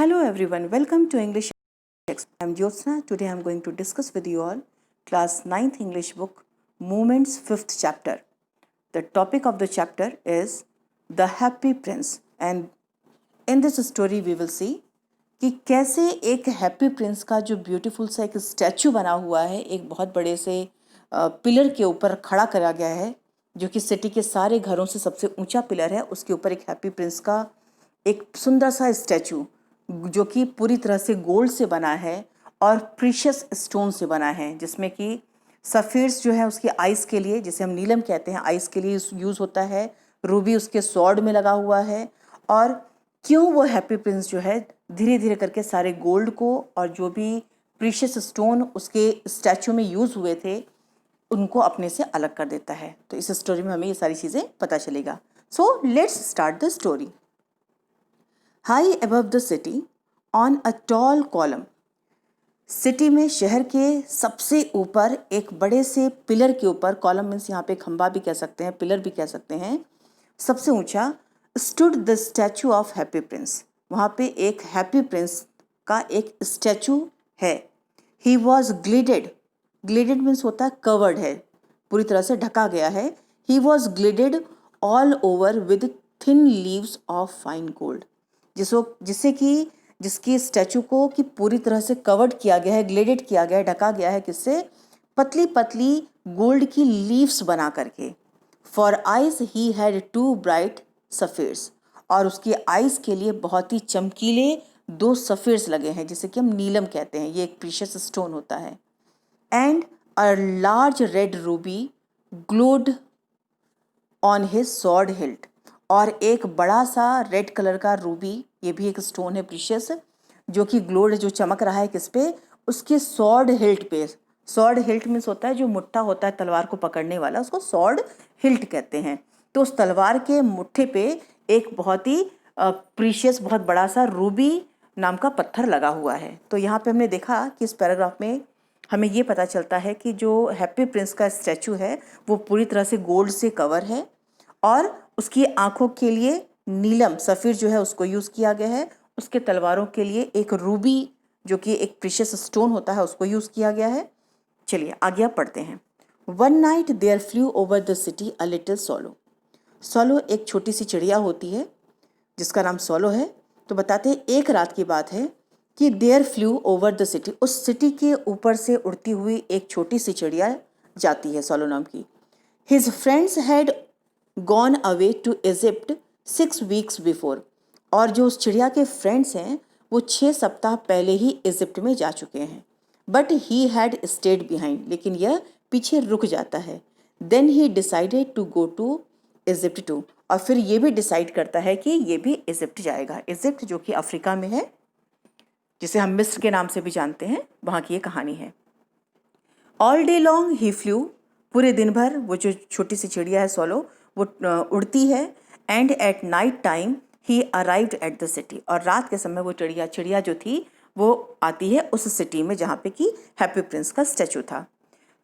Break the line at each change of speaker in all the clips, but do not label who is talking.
Hello everyone, welcome to English Express. I'm Jyotsna. Today I'm going to discuss with you all class 9th English book Movements 5th chapter. The topic of the chapter is The Happy Prince, and in this story we will see कि कैसे एक happy prince का जो beautiful सा एक statue बना हुआ है एक बहुत बड़े से पिलर के ऊपर खड़ा करा गया है, जो कि सिटी के सारे घरों से सबसे ऊंचा पिलर है। उसके ऊपर एक हैप्पी प्रिंस का एक सुंदर सा स्टैचू जो कि पूरी तरह से गोल्ड से बना है और प्रीशियस स्टोन से बना है, जिसमें कि सफ़ीर्स जो है उसकी आइस के लिए, जिसे हम नीलम कहते हैं, आइस के लिए यूज़ होता है। रूबी उसके स्वॉर्ड में लगा हुआ है। और क्यों वो हैप्पी प्रिंस जो है धीरे धीरे करके सारे गोल्ड को और जो भी प्रीशियस स्टोन उसके स्टैचू में यूज़ हुए थे उनको अपने से अलग कर देता है। तो इस स्टोरी में हमें ये सारी चीज़ें पता चलेगा। So let's start the story. High above the city on a tall column. City में, शहर के सबसे ऊपर एक बड़े से पिलर के ऊपर, कॉलम मीन्स यहाँ पे खंबा भी कह सकते हैं, पिलर भी कह सकते हैं, सबसे ऊंचा, stood the statue of happy Prince. वहाँ पे एक हैप्पी प्रिंस का एक स्टैचू है। ही वॉज ग्लिडेड, ग्लिडेड मीन्स होता है कवर्ड है, पूरी तरह से ढका गया है। He was gilded all over with thin leaves of fine gold, जिससे कि जिसकी स्टैचू को कि पूरी तरह से कवर्ड किया गया है, ग्लेडेड किया गया है, ढका गया है, किससे? पतली पतली गोल्ड की लीव्स बना करके। For eyes he had 2 bright sapphires, और उसकी आइज के लिए बहुत ही चमकीले 2 सफ़ीर्स लगे हैं, जिसे कि हम नीलम कहते हैं। ये एक प्रीशियस स्टोन होता है। And a large red Ruby glowed on his sword hilt, और एक बड़ा सा रेड कलर का रूबी, ये भी एक स्टोन है प्रीशियस, जो कि ग्लोड, जो चमक रहा है किस पे? उसके सॉर्ड हिल्ट पे। सॉर्ड हिल्ट मीन्स होता है जो मुट्ठा होता है तलवार को पकड़ने वाला, उसको सॉर्ड हिल्ट कहते हैं। तो उस तलवार के मुट्ठे पे एक बहुत ही प्रीशियस, बहुत बड़ा सा रूबी नाम का पत्थर लगा हुआ है। तो यहाँ पे हमने देखा कि इस पैराग्राफ में हमें ये पता चलता है कि जो हैप्पी प्रिंस का स्टैचू है वो पूरी तरह से गोल्ड से कवर है, और उसकी आंखों के लिए नीलम सफ़ीर जो है उसको यूज़ किया गया है। उसके तलवारों के लिए एक रूबी, जो कि एक प्रीशियस स्टोन होता है, उसको यूज़ किया गया है। चलिए आगे आप पढ़ते हैं। One night there flew over the city a little swallow. Swallow एक छोटी सी चिड़िया होती है जिसका नाम सोलो है। तो बताते हैं एक रात की बात है कि there flew over the city, उस सिटी के ऊपर से उड़ती हुई एक छोटी सी चिड़िया जाती है, सोलो नाम की। His friends had gone away to Egypt 6 weeks before, और जो उस चिड़िया के फ्रेंड्स हैं वो 6 सप्ताह पहले ही इजिप्ट में जा चुके हैं। But he had stayed behind, लेकिन यह पीछे रुक जाता है। Then he decided to go to Egypt too, और फिर ये भी डिसाइड करता है कि ये भी इजिप्ट जाएगा। इजिप्ट जो कि अफ्रीका में है, जिसे हम मिस्र के नाम से भी जानते हैं, वहाँ की ये कहानी है। ऑल डे लॉन्ग ही फ्लू, पूरे दिन भर वो जो छोटी सी चिड़िया है सोलो वो उड़ती है। And at night time he arrived at the city, और रात के समय वो चिड़िया जो थी वो आती है उस सिटी में जहाँ पे कि हैप्पी प्रिंस का स्टैचू था।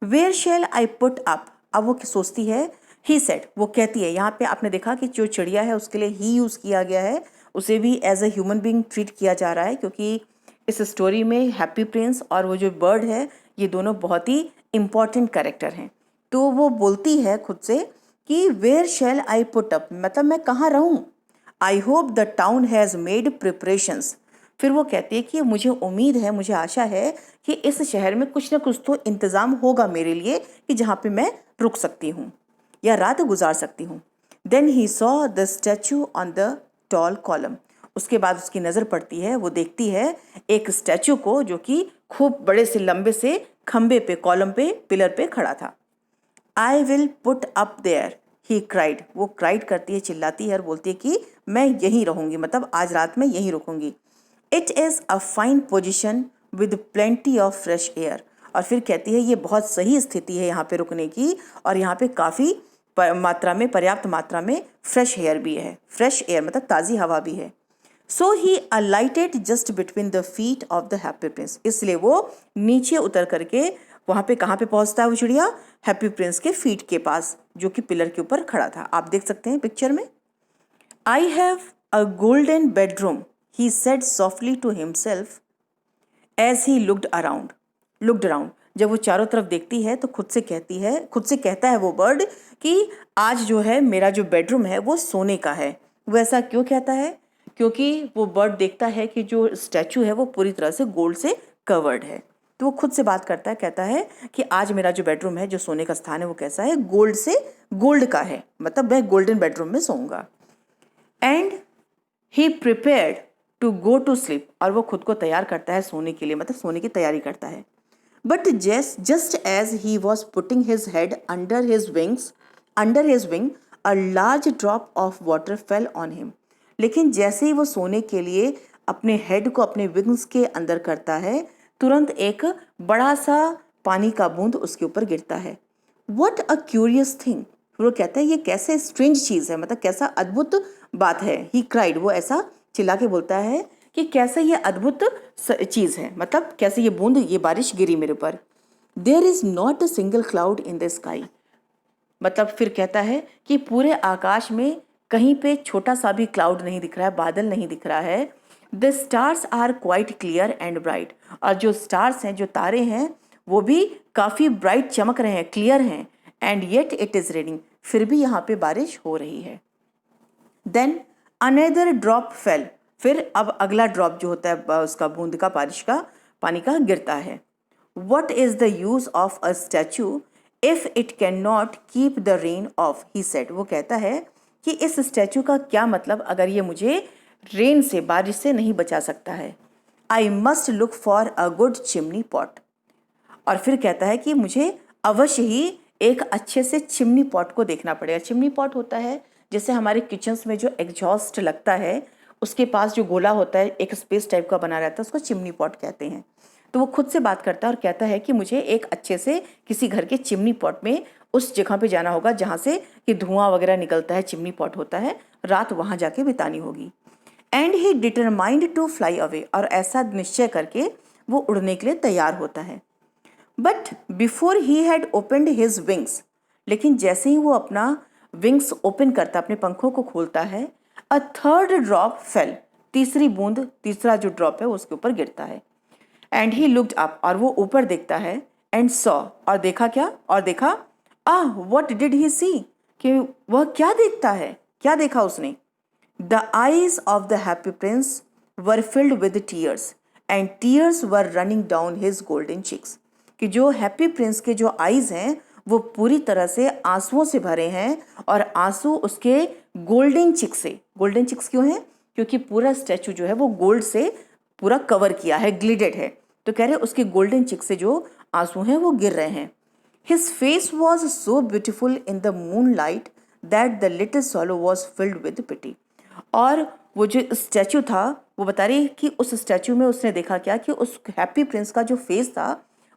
Where shall I put up, अब वो सोचती है। ही सेड, वो कहती है, यहाँ पे आपने देखा कि जो चिड़िया है उसके लिए ही यूज़ किया गया है, उसे भी as a human being treat किया जा रहा है, क्योंकि इस स्टोरी में हैप्पी प्रिंस और वो जो बर्ड है ये दोनों बहुत ही इम्पॉर्टेंट कैरेक्टर हैं। तो वो बोलती है खुद से कि where shall I put up, मतलब मैं कहाँ रहूँ। I hope the town has made preparations, फिर वो कहती है कि मुझे उम्मीद है, मुझे आशा है कि इस शहर में कुछ ना कुछ तो इंतज़ाम होगा मेरे लिए कि जहाँ पे मैं रुक सकती हूँ या रात गुजार सकती हूँ। Then he saw the statue on the tall column, उसके बाद उसकी नज़र पड़ती है, वो देखती है एक स्टैचू को जो कि खूब बड़े से लंबे से खंबे पे, कॉलम पे, पिलर पे खड़ा था। I will put up there he cried, वो क्राइड करती है, चिल्लाती है और बोलती है कि मैं यहीं रहूँगी, मतलब आज रात में यहीं रुकूंगी। It is a fine position with plenty of fresh air, और फिर कहती है ये बहुत सही स्थिति है यहाँ पे रुकने की, और यहाँ पे काफ़ी मात्रा में, पर्याप्त मात्रा में फ्रेश एयर भी है। फ्रेश एयर मतलब ताज़ी हवा भी है। So he alighted just between the feet of the happy Prince, इसलिए वो नीचे उतर करके वहाँ पे कहाँ पे पहुँचता है वो चिड़िया? हैप्पी प्रिंस के फीट के पास, जो कि पिलर के ऊपर खड़ा था। आप देख सकते हैं पिक्चर में। I have a golden bedroom he said softly to himself as he looked around. जब वो चारों तरफ देखती है तो खुद से कहता है वो बर्ड कि आज जो है मेरा जो बेडरूम है वो सोने का है। वो ऐसा क्यों कहता है? क्योंकि वो बर्ड देखता है कि जो स्टैचू है वो पूरी तरह से गोल्ड से कवर्ड है। तो वो खुद से बात करता है, कहता है कि आज मेरा जो बेडरूम है, जो सोने का स्थान है, वो कैसा है? गोल्ड का है, मतलब मैं गोल्डन बेडरूम में सोऊंगा। And he prepared to go to sleep, और वो खुद को तैयार करता है सोने के लिए, मतलब सोने की तैयारी करता है। But just as he was putting his head under his wing a large drop of water fell on him. लेकिन जैसे ही वो सोने के लिए अपने हेड को अपने विंग्स के अंदर करता है, तुरंत एक बड़ा सा पानी का बूंद उसके ऊपर गिरता है। वट अ क्यूरियस थिंग, वो कहता है ये कैसे स्ट्रेंज चीज़ है, मतलब कैसा अद्भुत बात है। ही क्राइड, वो ऐसा चिल्ला के बोलता है कि कैसे ये अद्भुत चीज़ है, मतलब कैसे ये बूंद, ये बारिश गिरी मेरे ऊपर। There is not a single cloud in the sky, मतलब फिर कहता है कि पूरे आकाश में कहीं पे छोटा सा भी क्लाउड नहीं दिख रहा है, बादल नहीं दिख रहा है। The stars are quite clear and bright, और जो स्टार्स हैं, जो तारे हैं, वो भी काफ़ी ब्राइट चमक रहे हैं, क्लियर हैं। And yet it is raining, फिर भी यहाँ पे बारिश हो रही है। देन अनदर ड्रॉप फेल, फिर अब अगला ड्रॉप जो होता है उसका बूंद का, बारिश का पानी का गिरता है। What is the use of a statue if it can not keep the rain of, he said, वो कहता है कि इस स्टैचू का क्या मतलब अगर ये मुझे रेन से, बारिश से नहीं बचा सकता है। I must look for a good chimney pot, और फिर कहता है कि मुझे अवश्य ही एक अच्छे से चिमनी पॉट को देखना पड़ेगा। चिमनी पॉट होता है जैसे हमारे किचन्स में जो एग्जॉस्ट लगता है, उसके पास जो गोला होता है, एक स्पेस टाइप का बना रहता है, उसको चिमनी पॉट कहते हैं। तो वो खुद से बात करता है और कहता है कि मुझे एक अच्छे से किसी घर के चिमनी पॉट में उस जगह पे जाना होगा जहाँ से कि धुआं वगैरह निकलता है, चिमनी पॉट होता है, रात वहाँ जाके बितानी होगी। And he determined to fly away, और ऐसा निश्चय करके वो उड़ने के लिए तैयार होता है। But before he had opened his wings, लेकिन जैसे ही वो अपना विंग्स ओपन करता, अपने पंखों को खोलता है, अ थर्ड ड्रॉप फेल, तीसरी बूंद, तीसरा जो ड्रॉप है उसके ऊपर गिरता है। एंड ही लुक्ड अप, और वो ऊपर देखता है। एंड सॉ, और देखा क्या? और देखा, व्हाट डिड ही सी, कि वह क्या देखता है, क्या देखा उसने? The eyes of the happy prince were filled with tears and tears were running down his golden cheeks, कि जो हैप्पी प्रिंस के जो आईज हैं वो पूरी तरह से आंसुओं से भरे हैं, और आंसू उसके गोल्डन चिक्स से। गोल्डन चिक्स क्यों है? क्योंकि पूरा स्टैचू जो है वो गोल्ड से पूरा कवर किया है, ग्लिडेड है, तो कह रहे उसके गोल्डन चिक से जो आंसू हैं वो गिर रहे हैं। His face was so beautiful in the moon light that the little swallow was filled with pity, और वो जो स्टैचू था, वो बता रही कि उस स्टैचू में उसने देखा क्या, कि उस हैप्पी प्रिंस का जो फेस था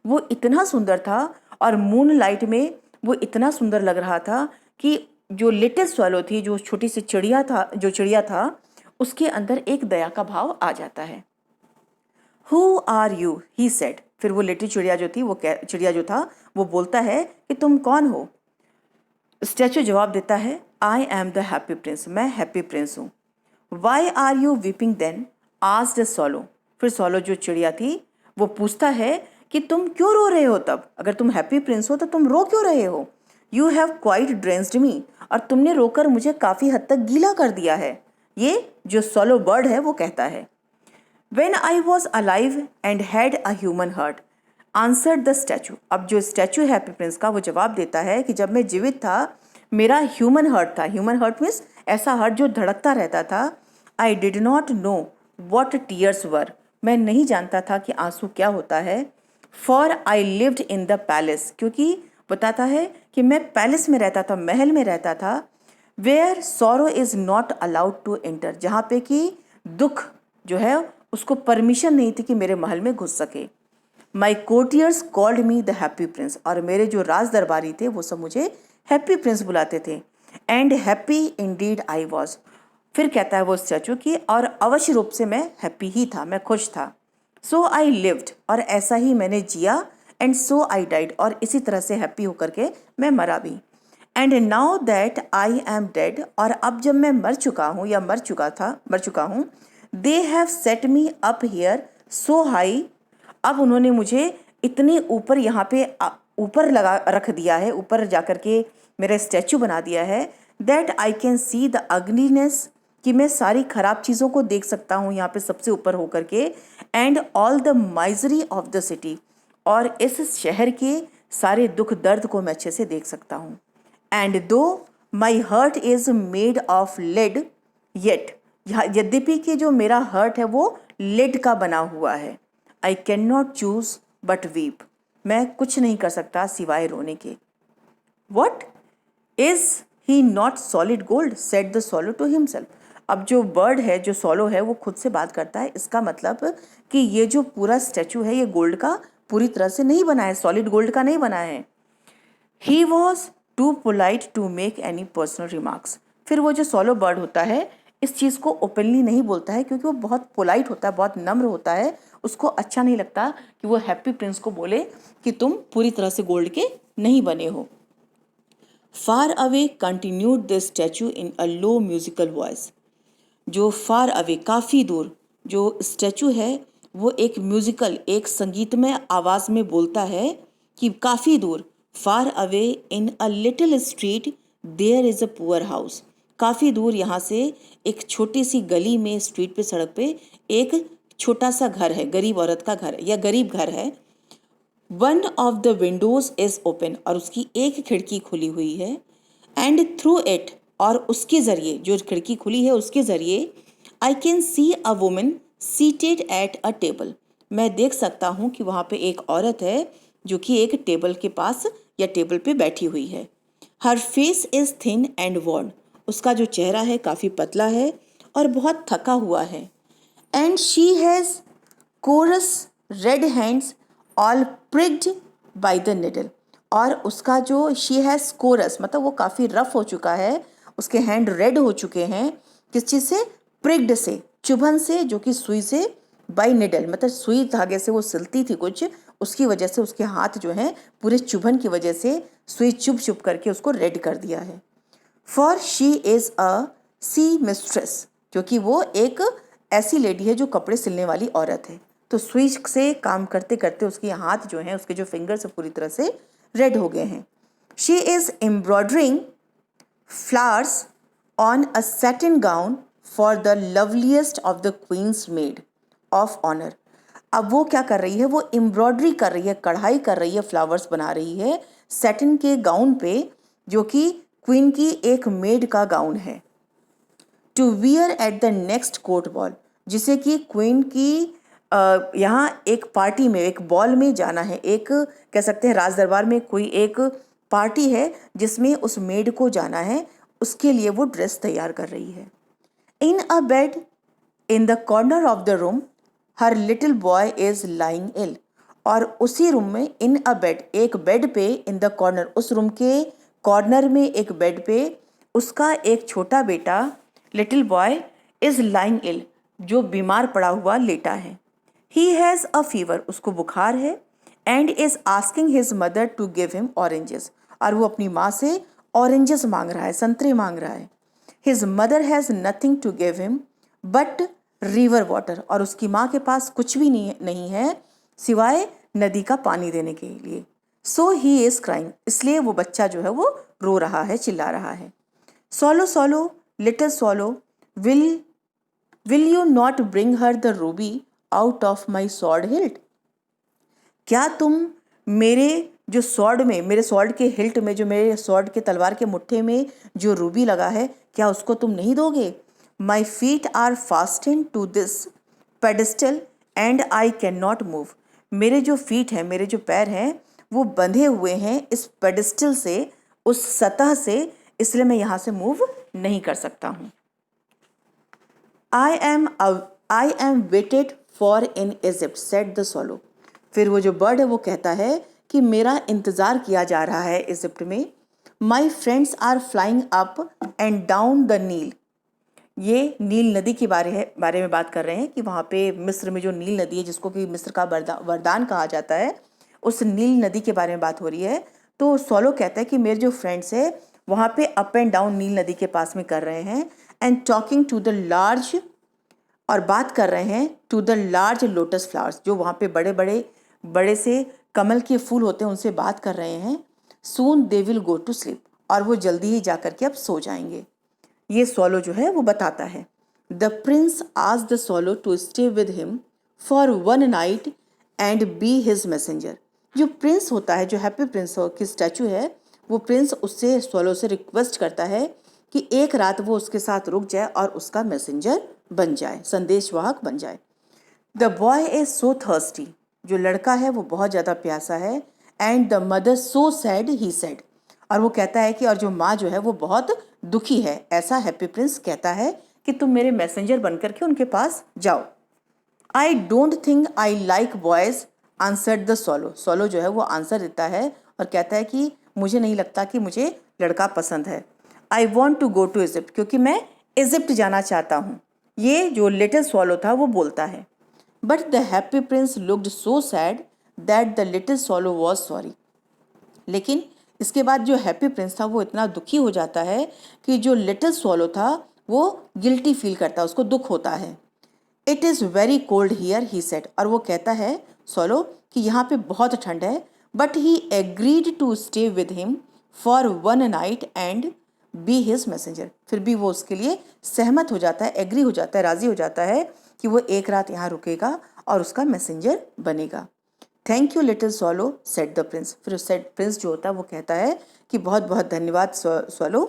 वो इतना सुंदर था, और मून लाइट में वो इतना सुंदर लग रहा था कि जो लिटिल स्वैलो थी, जो छोटी सी चिड़िया था, उसके अंदर एक दया का भाव आ जाता है। Who are you? He said. फिर वो लिटिल चिड़िया जो थी, वो चिड़िया जो था, वो बोलता है कि तुम कौन हो? स्टैचू जवाब देता है, I am the happy prince, मैं हैप्पी प्रिंस हूँ। Why are you weeping then? Asked swallow. फिर सॉलो जो चिड़िया थी वो पूछता है कि तुम क्यों रो रहे हो? तब अगर तुम हैप्पी प्रिंस हो तो तुम रो क्यों रहे हो? यू हैव क्वाइट ड्रेंस्ड मी, और तुमने रोकर मुझे काफ़ी हद तक गीला कर दिया है। ये जो सॉलो बर्ड है वो कहता है। When I was alive and had a human heart, answered the statue. अब जो स्टैचू है हैप्पी प्रिंस का, वो जवाब देता है कि जब मैं जीवित था, मेरा ह्यूमन हार्ट था। ह्यूमन हार्ट मीन्स ऐसा हार्ट जो धड़कता रहता था। I did not know what tears were, मैं नहीं जानता था कि आंसू क्या होता है। For I lived in the palace, क्योंकि बताता है कि मैं पैलेस में रहता था, महल में रहता था। Where sorrow is not allowed to enter, जहाँ पे कि दुख जो है उसको परमिशन नहीं थी कि मेरे महल में घुस सके। My courtiers called me the happy Prince, और मेरे जो राज दरबारी थे वो सब मुझे हैप्पी प्रिंस बुलाते थे। And happy Indeed I was, फिर कहता है वो स्टैचू की, और अवश्य रूप से मैं हैप्पी ही था, मैं खुश था। सो आई लिव्ड, और ऐसा ही मैंने जिया। एंड सो आई डाइड, और इसी तरह से हैप्पी होकर के मैं मरा भी। And now that I am dead, और अब जब मैं मर चुका हूँ या मर चुका हूँ, they have set me up here so high, अब उन्होंने मुझे इतने ऊपर यहाँ पे ऊपर लगा रख दिया है, ऊपर जाकर के मेरा स्टैचू बना दिया है, that I can see the ugliness, कि मैं सारी खराब चीज़ों को देख सकता हूँ यहाँ पे सबसे ऊपर होकर के, and all the misery of the city, और इस शहर के सारे दुख दर्द को मैं अच्छे से देख सकता हूँ। And though my heart is made of lead yet, यद्यपि कि जो मेरा हर्ट है वो लेड का बना हुआ है, I can not choose but weep, मैं कुछ नहीं कर सकता सिवाय रोने के। What is he not solid gold said the swallow to himself, अब जो बर्ड है, जो सॉलो है, वो खुद से बात करता है, इसका मतलब कि ये जो पूरा स्टैचू है ये गोल्ड का पूरी तरह से नहीं बना है, सॉलिड गोल्ड का नहीं बना है। He was too polite to make any personal remarks, फिर वो जो सॉलो बर्ड होता है इस चीज़ को ओपनली नहीं बोलता है, क्योंकि वो बहुत पोलाइट होता है, बहुत नम्र होता है, उसको अच्छा नहीं लगता कि वो हैप्पी प्रिंस को बोले कि तुम पूरी तरह से गोल्ड के नहीं बने हो। Far away continued the statue in a low musical voice, जो फार अवे काफ़ी दूर जो स्टैचू है वो एक म्यूजिकल, एक संगीतमय आवाज़ में बोलता है कि काफ़ी दूर, far away in a little street there is a poor house, काफ़ी दूर यहाँ से एक छोटी सी गली में, स्ट्रीट पे, सड़क पे एक छोटा सा घर है, गरीब औरत का घर या गरीब घर है। One of the Windows is open, और उसकी एक खिड़की खुली हुई है, एंड थ्रू इट, और उसके ज़रिए, जो खिड़की खुली है उसके ज़रिए, I can see a woman seated at a table, मैं देख सकता हूँ कि वहाँ पे एक औरत है जो कि एक टेबल के पास या टेबल पे बैठी हुई है। हर फेस इज़ थिन एंड वर्न, उसका जो चेहरा है काफ़ी पतला है और बहुत थका हुआ है। And she has coarse red hands all pricked by the needle, और उसका जो शी हैज़ कोरस मतलब वो काफ़ी रफ हो चुका है, उसके हैंड रेड हो चुके हैं, किस चीज़ से? प्रिक्ड से, चुभन से, जो कि सुई से, बाय निडल मतलब सुई धागे से वो सिलती थी कुछ, उसकी वजह से उसके हाथ जो हैं पूरे चुभन की वजह से सुई चुभ चुभ करके उसको रेड कर दिया है। For she is a seamstress, क्योंकि वो एक ऐसी लेडी है जो कपड़े सिलने वाली औरत है, तो सुई से काम करते करते उसके हाथ जो हैं, उसके जो फिंगर्स पूरी तरह से रेड हो गए हैं। She is embroidering flowers on a satin gown for the loveliest of the queen's maid of honour, अब वो क्या कर रही है? वो एम्ब्रॉयडरी कर रही है, कढ़ाई कर रही है, फ्लावर्स बना रही है सैटिन के गाउन पे, जो कि क्वीन की एक मेड का गाउन है। To wear at the next court ball, जिसे कि क्वीन की यहाँ एक पार्टी में, एक बॉल में जाना है, एक कह सकते हैं राज दरबार में कोई एक पार्टी है जिसमें उस मेड को जाना है, उसके लिए वो ड्रेस तैयार कर रही है। In a bed in the corner of the room her little boy is lying ill, और उसी रूम में, इन अ बेड, एक बेड पे, इन द कॉर्नर, उस रूम के कॉर्नर में एक बेड पे उसका एक छोटा बेटा, लिटिल बॉय, इज लाइंग इल, जो बीमार पड़ा हुआ लेटा है। ही हैज़ अ फीवर, उसको बुखार है, and is asking his mother to give him oranges, और वो अपनी माँ से ऑरेंजेस मांग रहा है, संतरे मांग रहा है। His mother has nothing to give him but river water, और उसकी माँ के पास कुछ भी नहीं है सिवाय नदी का पानी देने के लिए। सो ही इज क्राइंग, इसलिए वो बच्चा जो है वो रो रहा है, चिल्ला रहा है। सॉलो सॉलो little सॉलो will you not bring her the Ruby out of my sword hilt, क्या तुम मेरे जो सॉर्ड में, मेरे सॉर्ड के हिल्ट में, जो मेरे सॉर्ड के तलवार के मुट्ठे में जो रूबी लगा है, क्या उसको तुम नहीं दोगे? My feet are fasten to this pedestal and I can not move, मेरे जो फीट हैं, मेरे जो पैर हैं, वो बंधे हुए हैं इस पेडिस्टल से, उस सतह से, इसलिए मैं यहाँ से मूव नहीं कर सकता हूँ। I M waited for in Egypt said the सॉलो, फिर वो जो बर्ड है वो कहता है कि मेरा इंतज़ार किया जा रहा है इजिप्ट में। My friends are flying up and down the Nile, ये नील नदी के बारे में बात कर रहे हैं कि वहाँ पे मिस्र में जो नील नदी है, जिसको कि मिस्र का वरदान कहा जाता है, उस नील नदी के बारे में बात हो रही है। तो सोलो कहता है कि मेरे जो फ्रेंड्स है वहाँ पे अप एंड डाउन नील नदी के पास में कर रहे हैं, and talking to the large और बात कर रहे हैं to the large lotus flowers, जो वहाँ पे बड़े से कमल के फूल होते हैं, उनसे बात कर रहे हैं। Soon they will go to sleep, और वो जल्दी ही जा करके अब सो जाएंगे। ये स्वॉलो जो है वो बताता है। The prince asked the swallow to stay with him for one night and be his messenger. जो प्रिंस होता है, जो हैप्पी प्रिंस की स्टैचू है, वो प्रिंस उससे स्वॉलो से रिक्वेस्ट करता है कि एक रात वो उसके साथ रुक जाए और उसका मैसेंजर बन जाए, संदेशवाहक बन जाए। The boy is so thirsty, जो लड़का है वो बहुत ज़्यादा प्यासा है। And the mother so sad he said, और वो कहता है कि और जो माँ जो है वो बहुत दुखी है। ऐसा हैप्पी प्रिंस कहता है कि तुम मेरे मैसेंजर बन करके उनके पास जाओ। I don't think I like boys answered the swallow. Swallow जो है वो आंसर देता है और कहता है कि मुझे नहीं लगता कि मुझे लड़का पसंद है। I want to go to Egypt, क्योंकि मैं इजिप्ट जाना चाहता हूँ। ये जो लिटिल स्वॉलो था वो बोलता है। But the happy prince looked so sad that the little swallow was sorry. लेकिन इसके बाद जो हैप्पी प्रिंस था वो इतना दुखी हो जाता है कि जो लिटिल स्वॉलो था वो गिल्टी फील करता है, उसको दुख होता है। It is very cold here he said, और वो कहता है स्वॉलो कि यहाँ पे बहुत ठंड है। But he agreed to stay with him for one night and be his messenger. फिर भी वो उसके लिए सहमत हो जाता है, एग्री हो जाता है, राज़ी हो जाता है कि वो एक रात यहाँ रुकेगा और उसका मैसेंजर बनेगा। Thank you little swallow said the Prince. फिर सेड प्रिंस जो होता है वो कहता है कि बहुत बहुत धन्यवाद swallow.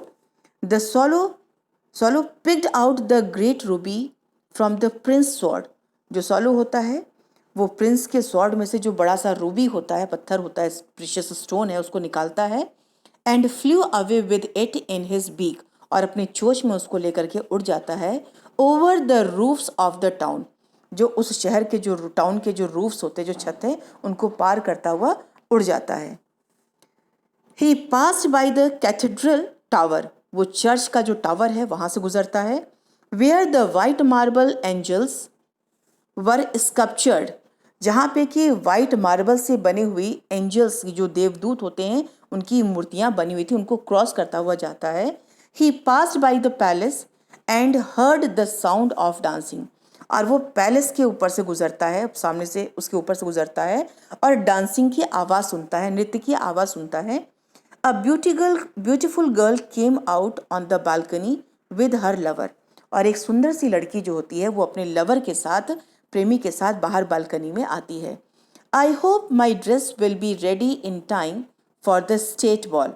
The swallow picked out the great Ruby from the Prince sword. जो स्वॉलो होता है वो प्रिंस के स्वॉर्ड में से जो बड़ा सा रूबी होता है, पत्थर होता है, प्रीशियस स्टोन है, उसको निकालता है। And flew away with it in his beak, और अपनी चोंच में उसको लेकर के उड़ जाता है। Over the roofs of the town, जो उस शहर के जो टाउन के जो रूफ्स होते हैं, जो छत है, उनको पार करता हुआ उड़ जाता है। He passed by the cathedral tower, वो चर्च का जो टावर है वहाँ से गुजरता है। Where the white marble angels were sculptured, जहाँ पे कि वाइट मार्बल से बनी हुई एंजल्स, जो देवदूत होते हैं, उनकी मूर्तियाँ बनी हुई थी, उनको क्रॉस करता हुआ जाता है। He passed by the palace and heard the sound of dancing, और वो पैलेस के ऊपर से गुजरता है, सामने से उसके ऊपर से गुजरता है और डांसिंग की आवाज़ सुनता है, नृत्य की आवाज़ सुनता है। A beautiful girl came out on the balcony with her lover, और एक सुंदर सी लड़की जो होती है वो अपने लवर के साथ, प्रेमी के साथ बाहर बालकनी में आती है। I hope my dress will be ready in time for the state ball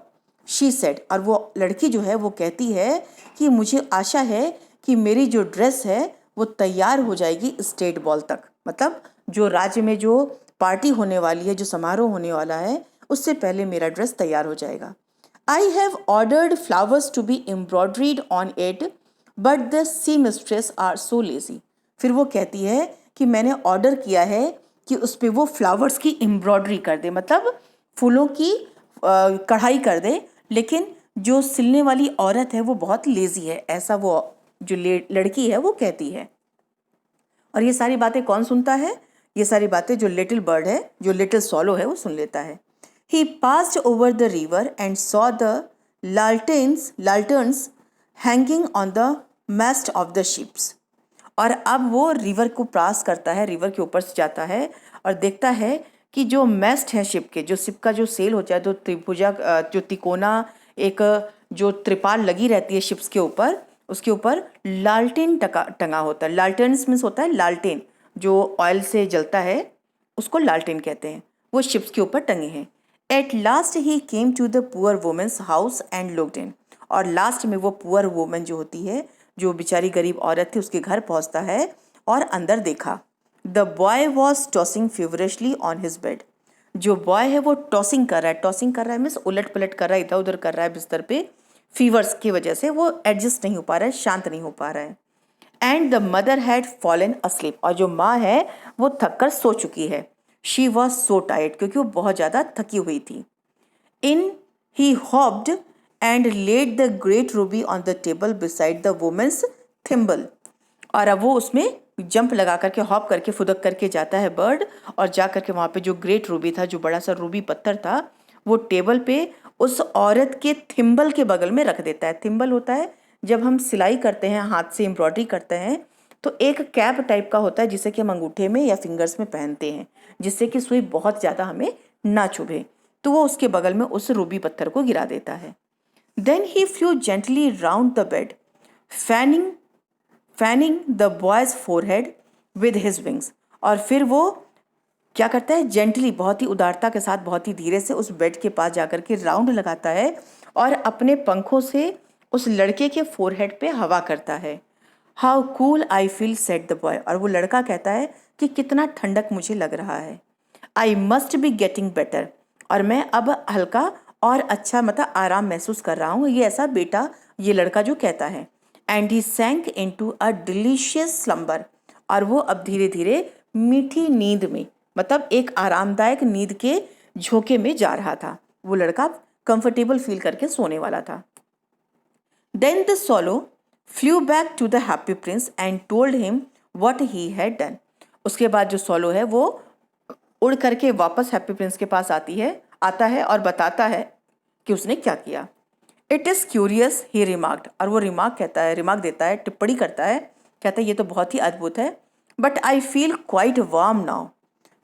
she said, और वो लड़की जो है वो कहती है कि मुझे आशा है कि मेरी जो ड्रेस है वो तैयार हो जाएगी स्टेट बॉल तक, मतलब जो राज्य में जो पार्टी होने वाली है, जो समारोह होने वाला है, उससे पहले मेरा ड्रेस तैयार हो जाएगा। I have ordered flowers to be embroidered on it but the seamstress are so lazy. फिर वो कहती है कि मैंने ऑर्डर किया है कि उस पर वो फ्लावर्स की एम्ब्रॉयड्री कर दे, मतलब फूलों की कढ़ाई कर दे, लेकिन जो सिलने वाली औरत है वो बहुत लेजी है, ऐसा वो जो लड़की है वो कहती है। और ये सारी बातें कौन सुनता है? ये सारी बातें जो लिटिल बर्ड है, जो लिटिल स्वॉलो है, वो सुन लेता है। He passed over the river and saw the lanterns hanging on the mast of the ships, और अब वो रिवर को क्रॉस करता है, रिवर के ऊपर से जाता है और देखता है कि जो मैस्ट है शिप के, जो शिप का जो सेल होता है, तो त्रिभुजा, जो तिकोना एक जो त्रिपाल लगी रहती है शिप्स के ऊपर, उसके ऊपर लालटेन टंगा होता है। लालटेन मीन्स होता है लालटेन, जो ऑयल से जलता है, उसको लालटेन कहते हैं, वो शिप्स के ऊपर टंगे हैं। At last he came to the poor woman's house and looked in, और लास्ट में वो पुअर वुमेन जो होती है, जो बेचारी गरीब औरत थी, उसके घर पहुंचता है और अंदर देखा। The boy was tossing furiously on his bed, जो बॉय है वो टॉसिंग कर रहा है मीन्स उलट पलट कर रहा है, इधर उधर कर रहा है बिस्तर पे, फीवर्स की वजह से वो एडजस्ट नहीं हो पा रहा है, शांत नहीं हो पा रहा है। And the mother had fallen asleep, और जो माँ है वो थक कर सो चुकी है। शी वॉज सो टायर्ड, क्योंकि वो बहुत ज़्यादा थकी हुई थी। In he hopped and laid the great ruby on the table beside the women's thimble, और अब वो उसमें जंप लगा करके, हॉप करके, फुदक करके जाता है बर्ड, और जा करके वहाँ पे जो ग्रेट रूबी था, जो बड़ा सा रूबी पत्थर था, वो टेबल पे उस औरत के थिम्बल के बगल में रख देता है। थिम्बल होता है जब हम सिलाई करते हैं, हाथ से एम्ब्रॉयडरी करते हैं, तो एक कैप टाइप का होता है जिसे कि हम अंगूठे में या फिंगर्स में पहनते हैं, जिससे कि सुई बहुत ज़्यादा हमें ना चुभे। तो वो उसके बगल में उस रूबी पत्थर को गिरा देता है। Then he flew gently round the bed, fanning the boy's forehead with his wings. और फिर वो क्या करता है, जेंटली, बहुत ही उदारता के साथ, बहुत ही धीरे से उस बेड के पास जाकर के राउंड लगाता है और अपने पंखों से उस लड़के के फोरहेड पे हवा करता है। How cool I feel, said the boy. और वो लड़का कहता है कि कितना ठंडक मुझे लग रहा है। I must be getting better. और मैं अब हल्का और अच्छा, मतलब आराम महसूस कर रहा हूँ। ये ऐसा बेटा, ये लड़का जो कहता है। And he sank into a delicious slumber. और वो अब धीरे धीरे मीठी नींद में, मतलब एक आरामदायक नींद के झोंके में जा रहा था। वो लड़का कंफर्टेबल फील करके सोने वाला था। Then the swallow flew back to the happy prince and told him what he had done. उसके बाद जो swallow है वो उड़ करके वापस हैप्पी प्रिंस के पास आता है और बताता है कि उसने क्या किया। It is curious, he remarked. और वो रिमार्क देता है, टिप्पणी करता है, कहता है ये तो बहुत ही अद्भुत है। But I feel quite warm now.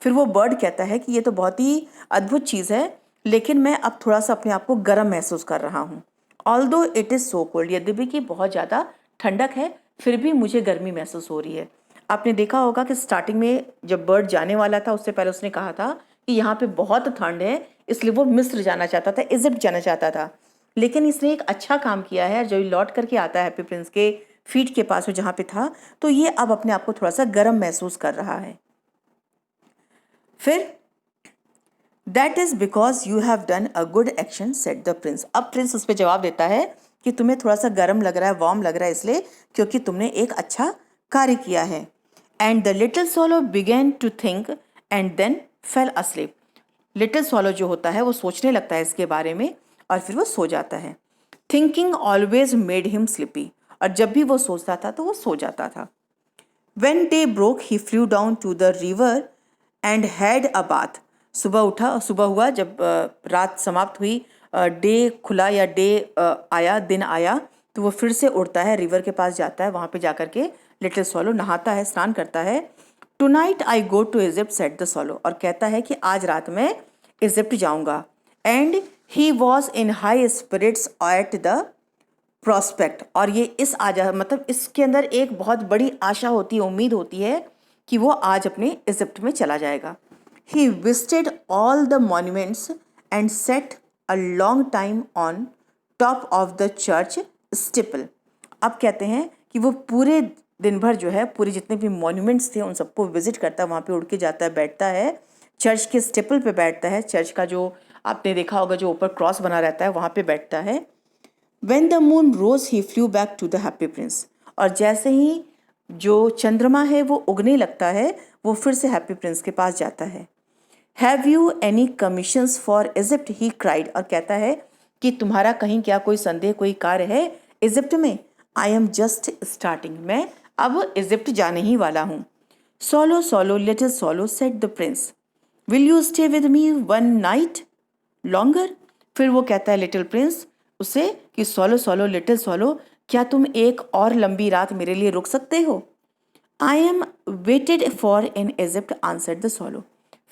फिर वो बर्ड कहता है कि ये तो बहुत ही अद्भुत चीज़ है, लेकिन मैं अब थोड़ा सा अपने आप को गर्म महसूस कर रहा हूँ। Although it is so cold, यद्यपि कि बहुत ज़्यादा ठंडक है, फिर भी मुझे गर्मी महसूस हो रही है। आपने देखा होगा कि स्टार्टिंग में जब बर्ड जाने वाला था, उससे पहले उसने कहा था कि यहाँ पे बहुत ठंड है, इसलिए वो मिस्र जाना चाहता था, इजिप्ट जाना चाहता था। लेकिन इसने एक अच्छा काम किया है, जब लौट करके आता है हैप्पी प्रिंस के फीट के पास, वो जहाँ पे था, तो ये अब अपने आप को थोड़ा सा गर्म महसूस कर रहा है। फिर that is because you have done a good action, said the prince. अब प्रिंस उस पर जवाब देता है कि तुम्हें थोड़ा सा गर्म लग रहा है, वार्म लग रहा है, इसलिए क्योंकि तुमने एक अच्छा कार्य किया है। And the little swallow began to think and then fell asleep. Little swallow जो होता है वो सोचने लगता है इसके बारे में और फिर वो सो जाता है। Thinking always made him sleepy. और जब भी वो सोचता था तो वो सो जाता था। When day broke, he flew down to the river and had a bath. सुबह हुआ, जब रात समाप्त हुई, डे खुला या दिन आया, तो वो फिर से उड़ता है, रिवर के पास जाता है, वहाँ पे जाकर के लिटिल swallow नहाता है, स्नान करता है। Tonight I go to Egypt, said the swallow। और कहता है कि आज रात मैं इजिप्ट जाऊँगा। And he was in high spirits at the prospect. और ये मतलब इसके अंदर एक बहुत बड़ी आशा होती है, उम्मीद होती है कि वो आज अपने इजिप्ट में चला जाएगा। He visited all the monuments and set a long time on top of the church steeple. अब कहते हैं कि वो पूरे दिन भर जो है, पूरे जितने भी मॉन्यूमेंट्स थे उन सबको विजिट करता है, वहाँ पे उड़ के जाता है, बैठता है, चर्च के स्टिपल पे बैठता है, चर्च का जो आपने देखा होगा जो ऊपर क्रॉस बना रहता है वहाँ पे बैठता है। When the moon rose, he flew back to the happy prince. और जैसे ही जो चंद्रमा है वो उगने लगता है, वो फिर से हैप्पी प्रिंस के पास जाता है। Have you any commissions for Egypt? He cried। और कहता है कि तुम्हारा कहीं क्या कोई संदेह, कोई कार्य है इजिप्ट में? I am just starting। मैं अब इजिप्ट जाने ही वाला हूँ। Swallow, swallow, little swallow, said the prince. Will you stay with me one night longer? फिर वो कहता है लिटिल प्रिंस उसे कि swallow, swallow, little swallow, क्या तुम एक और लंबी रात मेरे लिए रुक सकते हो? I am waited for in Egypt, answered the swallow।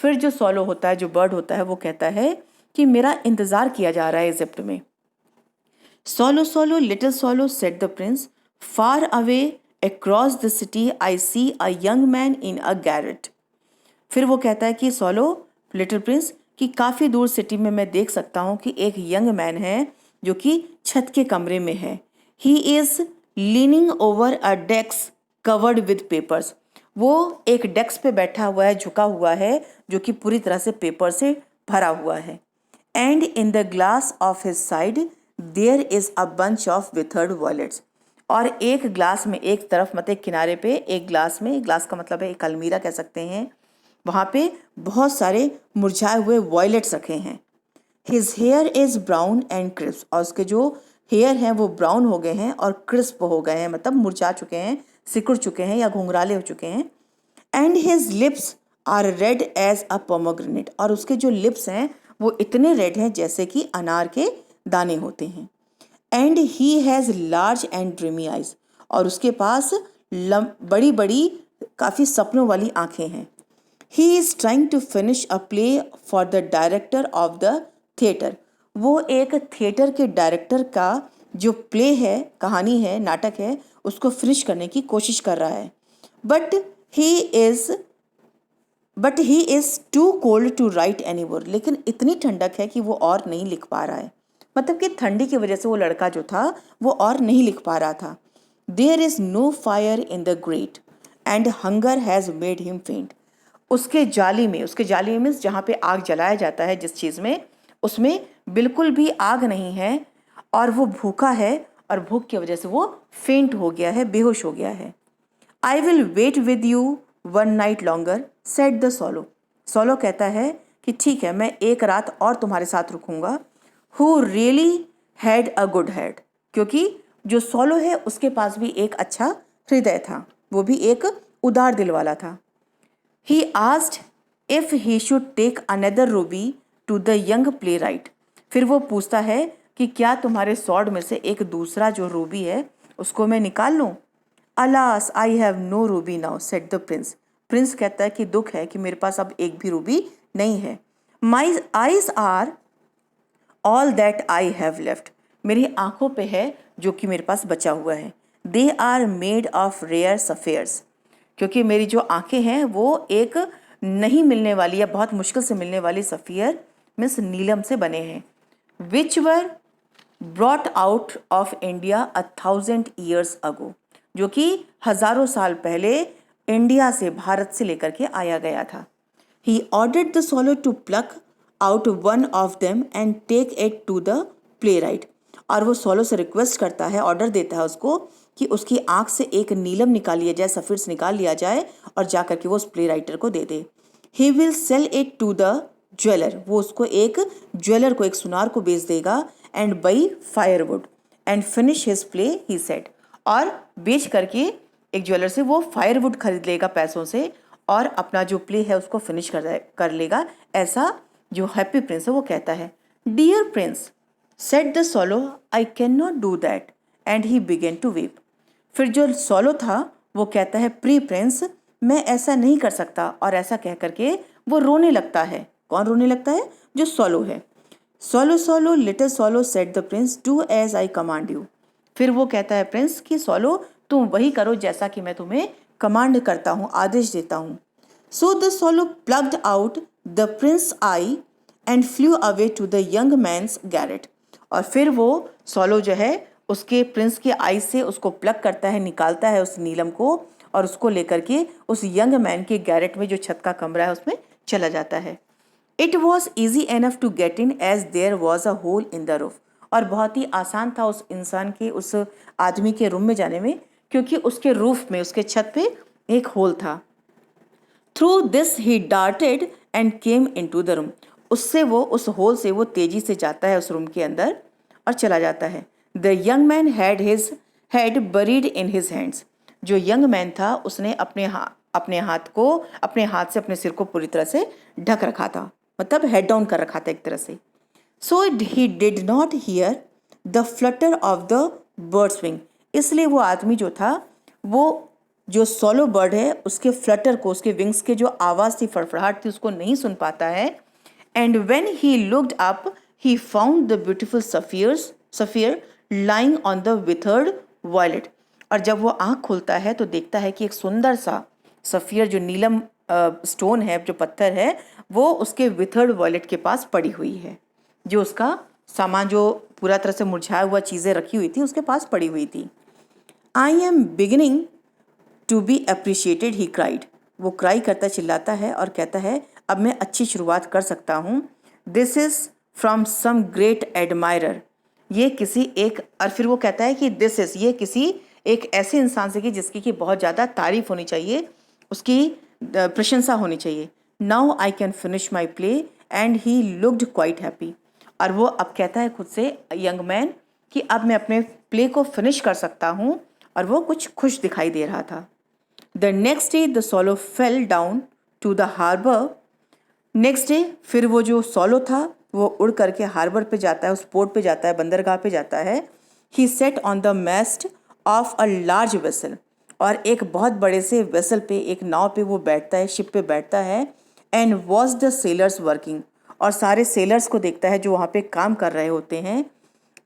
फिर जो swallow होता है, जो बर्ड होता है, वो कहता है कि मेरा इंतज़ार किया जा रहा है इजिप्ट में। Swallow, swallow, little swallow, said the prince, far away across the city I see a young man in a garret। फिर वो कहता है कि swallow, लिटिल प्रिंस, कि काफ़ी दूर सिटी में मैं देख सकता हूँ कि एक यंग मैन है जो कि छत के कमरे में है। He is leaning over a desk covered with papers. वो एक डेस्क पे बैठा हुआ है, झुका हुआ है, जो कि पूरी तरह से पेपर से भरा हुआ है। And in the glass of his side there is a bunch of withered violets. और एक ग्लास में, एक तरफ मतलब एक किनारे पे एक ग्लास में, ग्लास का मतलब है एक अलमीरा कह सकते हैं, वहाँ पे बहुत सारे मुरझाए हुए वॉयलेट्स रखे हैं। His here is brown and crisp. और उसके जो हेयर हैं वो ब्राउन हो गए हैं और क्रिस्प हो गए हैं, मतलब मुरझा चुके हैं, सिकुड़ चुके हैं या घुंघराले हो चुके हैं। And his lips are red as a pomegranate. और उसके जो लिप्स हैं वो इतने रेड हैं जैसे कि अनार के दाने होते हैं। And he has large and dreamy eyes. और उसके पास बड़ी बड़ी काफ़ी सपनों वाली आंखें हैं। He is trying to finish a play for the director of the theatre. वो एक थिएटर के डायरेक्टर का जो प्ले है, कहानी है, नाटक है, उसको फिनिश करने की कोशिश कर रहा है। But he is too cold to write any more. लेकिन इतनी ठंडक है कि वो और नहीं लिख पा रहा है। मतलब कि ठंडी की वजह से वो लड़का जो था वो और नहीं लिख पा रहा था। There is no fire in the grate and hunger has made him faint. उसके जाली में जहाँ पे आग जलाया जाता है जिस चीज़ में, उसमें बिल्कुल भी आग नहीं है और वो भूखा है और भूख की वजह से वो फेंट हो गया है, बेहोश हो गया है। I will wait with you one night longer said the swallow. Swallow कहता है कि ठीक है, मैं एक रात और तुम्हारे साथ रुकूंगा। Who really had a good head. क्योंकि जो सोलो है उसके पास भी एक अच्छा हृदय था, वो भी एक उदार दिल वाला था। He asked if he should take another ruby to the young playwright. फिर वो पूछता है कि क्या तुम्हारे स्वॉर्ड में से एक दूसरा जो रूबी है उसको मैं निकाल लूँ। Alas, I have no ruby now, said the prince. Prince कहता है कि दुख है कि मेरे पास अब एक भी रूबी नहीं है। My eyes are all that I have left. मेरी आंखों पे है जो कि मेरे पास बचा हुआ है। They are made of rare sapphires. क्योंकि मेरी जो आंखें हैं वो एक नहीं मिलने वाली या बहुत मुश्किल से मिलने वाली सफ़ियर मीन्स नीलम से बने हैं। Which were brought out of India 1000 years ago. जो कि हज़ारों साल पहले इंडिया से, भारत से लेकर के आया गया था। He ordered the swallow to pluck out one of them and take it to the playwright. और वो सोलो से रिक्वेस्ट करता है, ऑर्डर देता है उसको कि उसकी आंख से एक नीलम निकाल लिया जाए, सफ़ीर्स निकाल लिया जाए और जा करके वो उस प्ले राइटर को दे दे। He will sell it to the jeweller. वो उसको एक ज्वेलर को, एक सुनार को बेच देगा। And by firewood and finish his play he said. और बेच करके एक ज्वेलर से वो फायरवुड खरीद लेगा पैसों से और अपना जो प्ले है उसको फिनिश कर लेगा। ऐसा जो हैप्पी प्रिंस है वो कहता है। Dear prince said the swallow, I can not do that and he began to weep. फिर जो सोलो था वो कहता है, प्री प्रिंस मैं ऐसा नहीं कर सकता, और ऐसा कह करके वो रोने लगता है। कौन रोने लगता है? जो सोलो है। Swallow swallow little swallow said the prince, do as I command you. फिर वो कहता है प्रिंस कि सोलो तुम वही करो जैसा कि मैं तुम्हें कमांड करता हूँ, आदेश देता हूँ। So the swallow plucked out the prince eye and flew away to the young man's garret. और फिर वो सोलो जो है उसके प्रिंस की आई से उसको प्लग करता है, निकालता है उस नीलम को और उसको लेकर के उस यंग मैन के गैरेट में जो छत का कमरा है उसमें चला जाता है। It was easy enough to get in as there was a hole in the roof. और बहुत ही आसान था उस इंसान के, उस आदमी के रूम में जाने में, क्योंकि उसके रूफ में, उसके छत पे एक होल था। Through this he darted and came into the room. उससे वो, उस होल से वो तेजी से जाता है उस रूम के अंदर और चला जाता है। The young man had his head buried in his hands. जो यंग मैन था उसने अपने हाथ से अपने सिर को पूरी तरह से ढक रखा था, मतलब हेड डाउन कर रखा था एक तरह से। So he did not hear the flutter of the bird's wing. इसलिए वो आदमी जो था, वो जो सोलो बर्ड है उसके फ्लटर को, उसके विंग्स के जो आवाज़ थी, फड़फड़ाहट थी, उसको नहीं सुन पाता है। And when he looked up he found the beautiful sapphire lying on the withered violet. और जब वो आँख खोलता है तो देखता है कि एक सुंदर सा सफियर, जो नीलम स्टोन है, जो पत्थर है, वो उसके विथर्ड वॉयलेट के पास पड़ी हुई है। जो उसका सामान, जो पूरा तरह से मुरझाया हुआ चीज़ें रखी हुई थी, उसके पास पड़ी हुई थी। I am beginning to be appreciated he cried. वो क्राई करता, चिल्लाता है और कहता है अब मैं अच्छी शुरुआत कर सकता हूँ। This is from some great admirer. ये किसी एक, और फिर वो कहता है कि दिस इज़, ये किसी एक ऐसे इंसान से कि जिसकी कि बहुत ज़्यादा तारीफ होनी चाहिए, उसकी प्रशंसा होनी चाहिए। Now I can finish my play and he looked quite happy. और वो अब कहता है खुद से, यंग मैन, कि अब मैं अपने प्ले को फिनिश कर सकता हूँ, और वो कुछ खुश दिखाई दे रहा था। The next day the swallow fell down to the harbour. Next day फिर वो जो सोलो था वो उड़ करके हार्बर पे जाता है, उस पोर्ट पे जाता है, बंदरगाह पे जाता है। He sat on the mast of a large vessel. और एक बहुत बड़े से वेसल पे, एक नाव पे वो बैठता है, शिप पे बैठता है। And watch the sellers working, और सारे सेलर्स को देखता है जो वहाँ पे काम कर रहे होते हैं।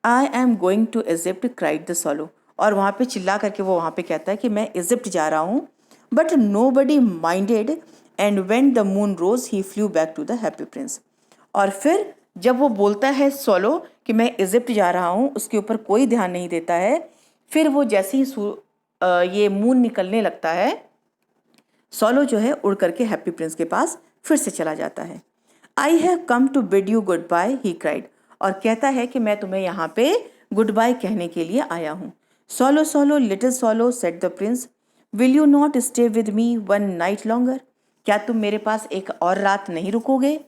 I am going to Egypt cried the swallow, और वहाँ पे चिल्ला करके वो वहाँ पे कहता है कि मैं इजिप्ट जा रहा हूँ। But nobody minded, and when the moon rose he flew back to the happy Prince. और फिर जब वो बोलता है सोलो कि मैं इजिप्ट जा रहा हूँ, उसके ऊपर कोई ध्यान नहीं देता है। फिर वो जैसे ही ये मून निकलने लगता है, सोलो जो है उड़ करके हैप्पी प्रिंस के पास फिर से चला जाता है। I have come to bid you goodbye, he cried, और कहता है कि मैं तुम्हें यहाँ पे गुड बाय कहने के लिए आया हूँ। Swallow swallow little swallow said the prince, will you not stay with me one night longer, क्या तुम मेरे पास एक और रात नहीं रुकोगे?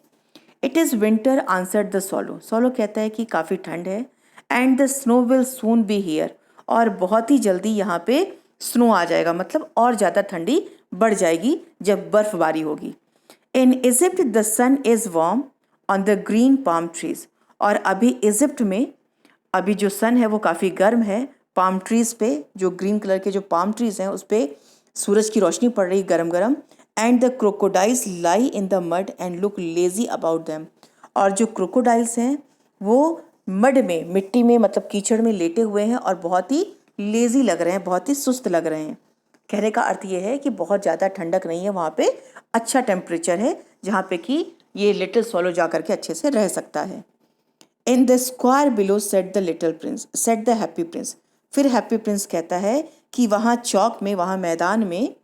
It is winter answered the swallow, swallow कहता है कि काफ़ी ठंड है। And the snow will soon be here, और बहुत ही जल्दी यहाँ पे स्नो आ जाएगा, मतलब और ज़्यादा ठंडी बढ़ जाएगी जब बर्फबारी होगी। In Egypt the sun is warm on the green palm trees, और अभी इजिप्ट में अभी जो सन है वो काफ़ी गर्म है, पाम ट्रीज पे, जो ग्रीन कलर के जो पाम ट्रीज हैं उस पर सूरज की रोशनी पड़ रही गरम गरम। And the crocodiles lie in the mud and look lazy about them, और जो क्रोकोडाइल्स हैं वो मड में, मिट्टी में, मतलब कीचड़ में लेटे हुए हैं और बहुत ही लेजी लग रहे हैं, बहुत ही सुस्त लग रहे हैं। कहने का अर्थ ये है कि बहुत ज़्यादा ठंडक नहीं है वहाँ पे, अच्छा टेम्परेचर है जहाँ पे कि ये लिटिल सोलो जा करके अच्छे से रह सकता है। इन the square below set the little Prince, set the happy Prince, फिर हैप्पी प्रिंस कहता है कि वहाँ चौक में, वहाँ मैदान में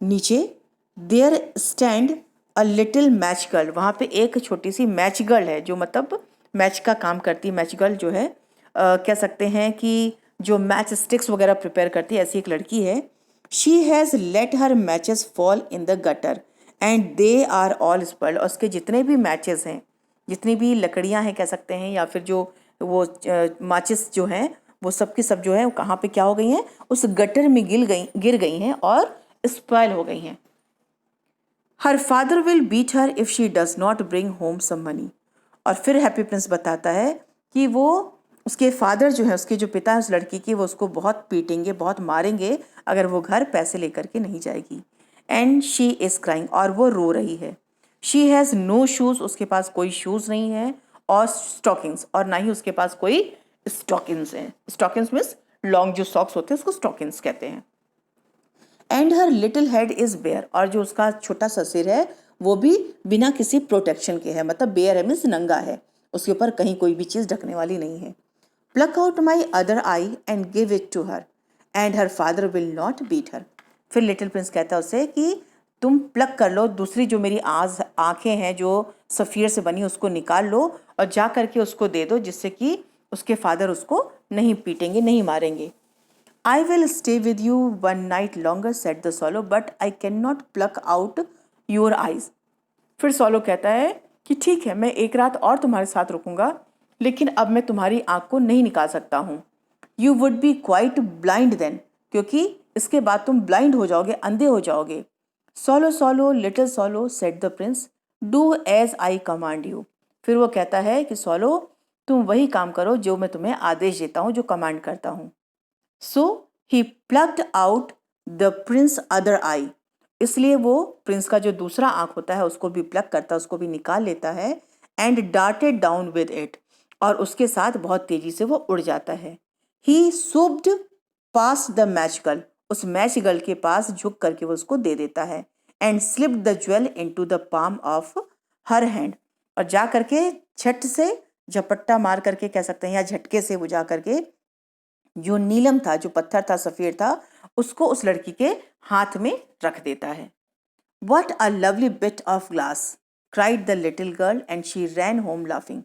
नीचे, there stand a little match girl, वहाँ पे एक छोटी सी मैच गर्ल है, जो मतलब मैच का काम करती है। मैच गर्ल जो है कह सकते हैं कि जो मैच स्टिक्स वगैरह प्रिपेयर करती है, ऐसी एक लड़की है। She has let her matches fall in the gutter and they are all spoiled, और उसके जितने भी मैचेस हैं, जितनी भी लकड़ियां हैं कह सकते हैं, या फिर जो वो माचिस जो हैं, वो सब की सब जो है वो कहाँ पे क्या हो गई हैं, उस गटर में गिर गई हैं और स्पॉइल हो गई हैं। Her father will beat her if she does not bring home some money, और फिर हैप्पी प्रिंस बताता है कि वो, उसके फादर जो है, उसके जो पिता है उस लड़की के, वो उसको बहुत पीटेंगे, बहुत मारेंगे अगर वो घर पैसे लेकर के नहीं जाएगी। एंड शी इज़ क्राइंग, और वो रो रही है। शी हैज़ नो शूज़, उसके पास कोई शूज़ नहीं है, और स्टॉकिंग्स, और ना ही उसके पास कोई स्टॉकिंग्स हैं। स्टॉकिंग्स मीन्स लॉन्ग जो सॉक्स होते हैं उसको स्टॉकिंग्स कहते हैं। And her little head is bare, और जो उसका छोटा सा सिर है वो भी बिना किसी प्रोटेक्शन के है, मतलब बेयर है मीन्स नंगा है, उसके ऊपर कहीं कोई भी चीज़ ढकने वाली नहीं है। Pluck out my other eye and give it to her and her father will not beat her, फिर लिटिल प्रिंस कहता है उसे कि तुम प्लक कर लो, दूसरी जो मेरी आँखें हैं जो सफ़ीर से बनी, उसको निकाल लो और जा करके उसको दे दो, जिससे कि उसके फादर उसको नहीं पीटेंगे, नहीं मारेंगे। I will stay with you one night longer, said the swallow, but I cannot pluck out your eyes. फिर सोलो कहता है कि ठीक है, मैं एक रात और तुम्हारे साथ रुकूंगा, लेकिन अब मैं तुम्हारी आँख को नहीं निकाल सकता हूँ। You would be quite blind then, क्योंकि इसके बाद तुम ब्लाइंड हो जाओगे, अंधे हो जाओगे। Swallow swallow little swallow said the prince, do as I command you, फिर वो कहता है कि सोलो तुम वही काम करो जो मैं तुम्हें आदेश देता हूँ, जो कमांड करता हूँ। So he plucked out the prince other eye, इसलिए वो प्रिंस का जो दूसरा आँख होता है उसको भी प्लग करता है, उसको भी निकाल लेता है। And darted down with it, और उसके साथ बहुत तेजी से वो उड़ जाता है। ही सूप्ड पास द मैच गर्ल, उस मैच गर्ल के पास झुक करके वो उसको दे देता है। And slipped the jewel into the palm of her hand, और जा करके झट से झपट्टा मार करके कह सकते हैं, या झटके से वो जा करके जो नीलम था, जो पत्थर था, सफ़ेद था, उसको उस लड़की के हाथ में रख देता है। What a lovely bit of glass, cried the little girl and she ran home laughing.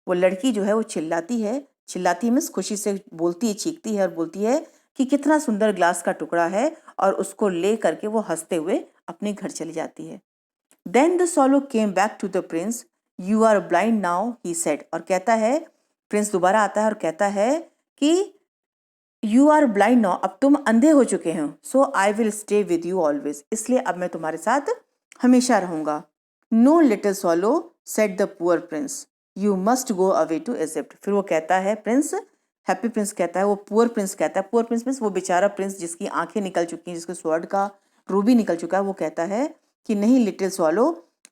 वो लड़की जो है वो चिल्लाती मीन्स खुशी से बोलती है, चीखती है और बोलती है कि कितना सुंदर ग्लास का टुकड़ा है, और उसको ले करके वो हंसते हुए अपने घर चली जाती है। Then the swallow came back to the prince. You are blind now, he said. और कहता है, प्रिंस दोबारा आता है और कहता है कि यू आर ब्लाइंड नाउ, अब तुम अंधे हो चुके हो। So I will stay with you always, इसलिए अब मैं तुम्हारे साथ हमेशा रहूंगा। No little swallow said the poor prince, you must go away to Egypt, फिर वो कहता है प्रिंस हैप्पी प्रिंस कहता है, वो पुअर प्रिंस कहता है, पुअर प्रिंस मीन्स वो बेचारा प्रिंस जिसकी आंखें निकल चुकी हैं, जिसके स्वॉर्ड का रूबी निकल चुका है, वो कहता है कि नहीं लिटिल स्वॉलो,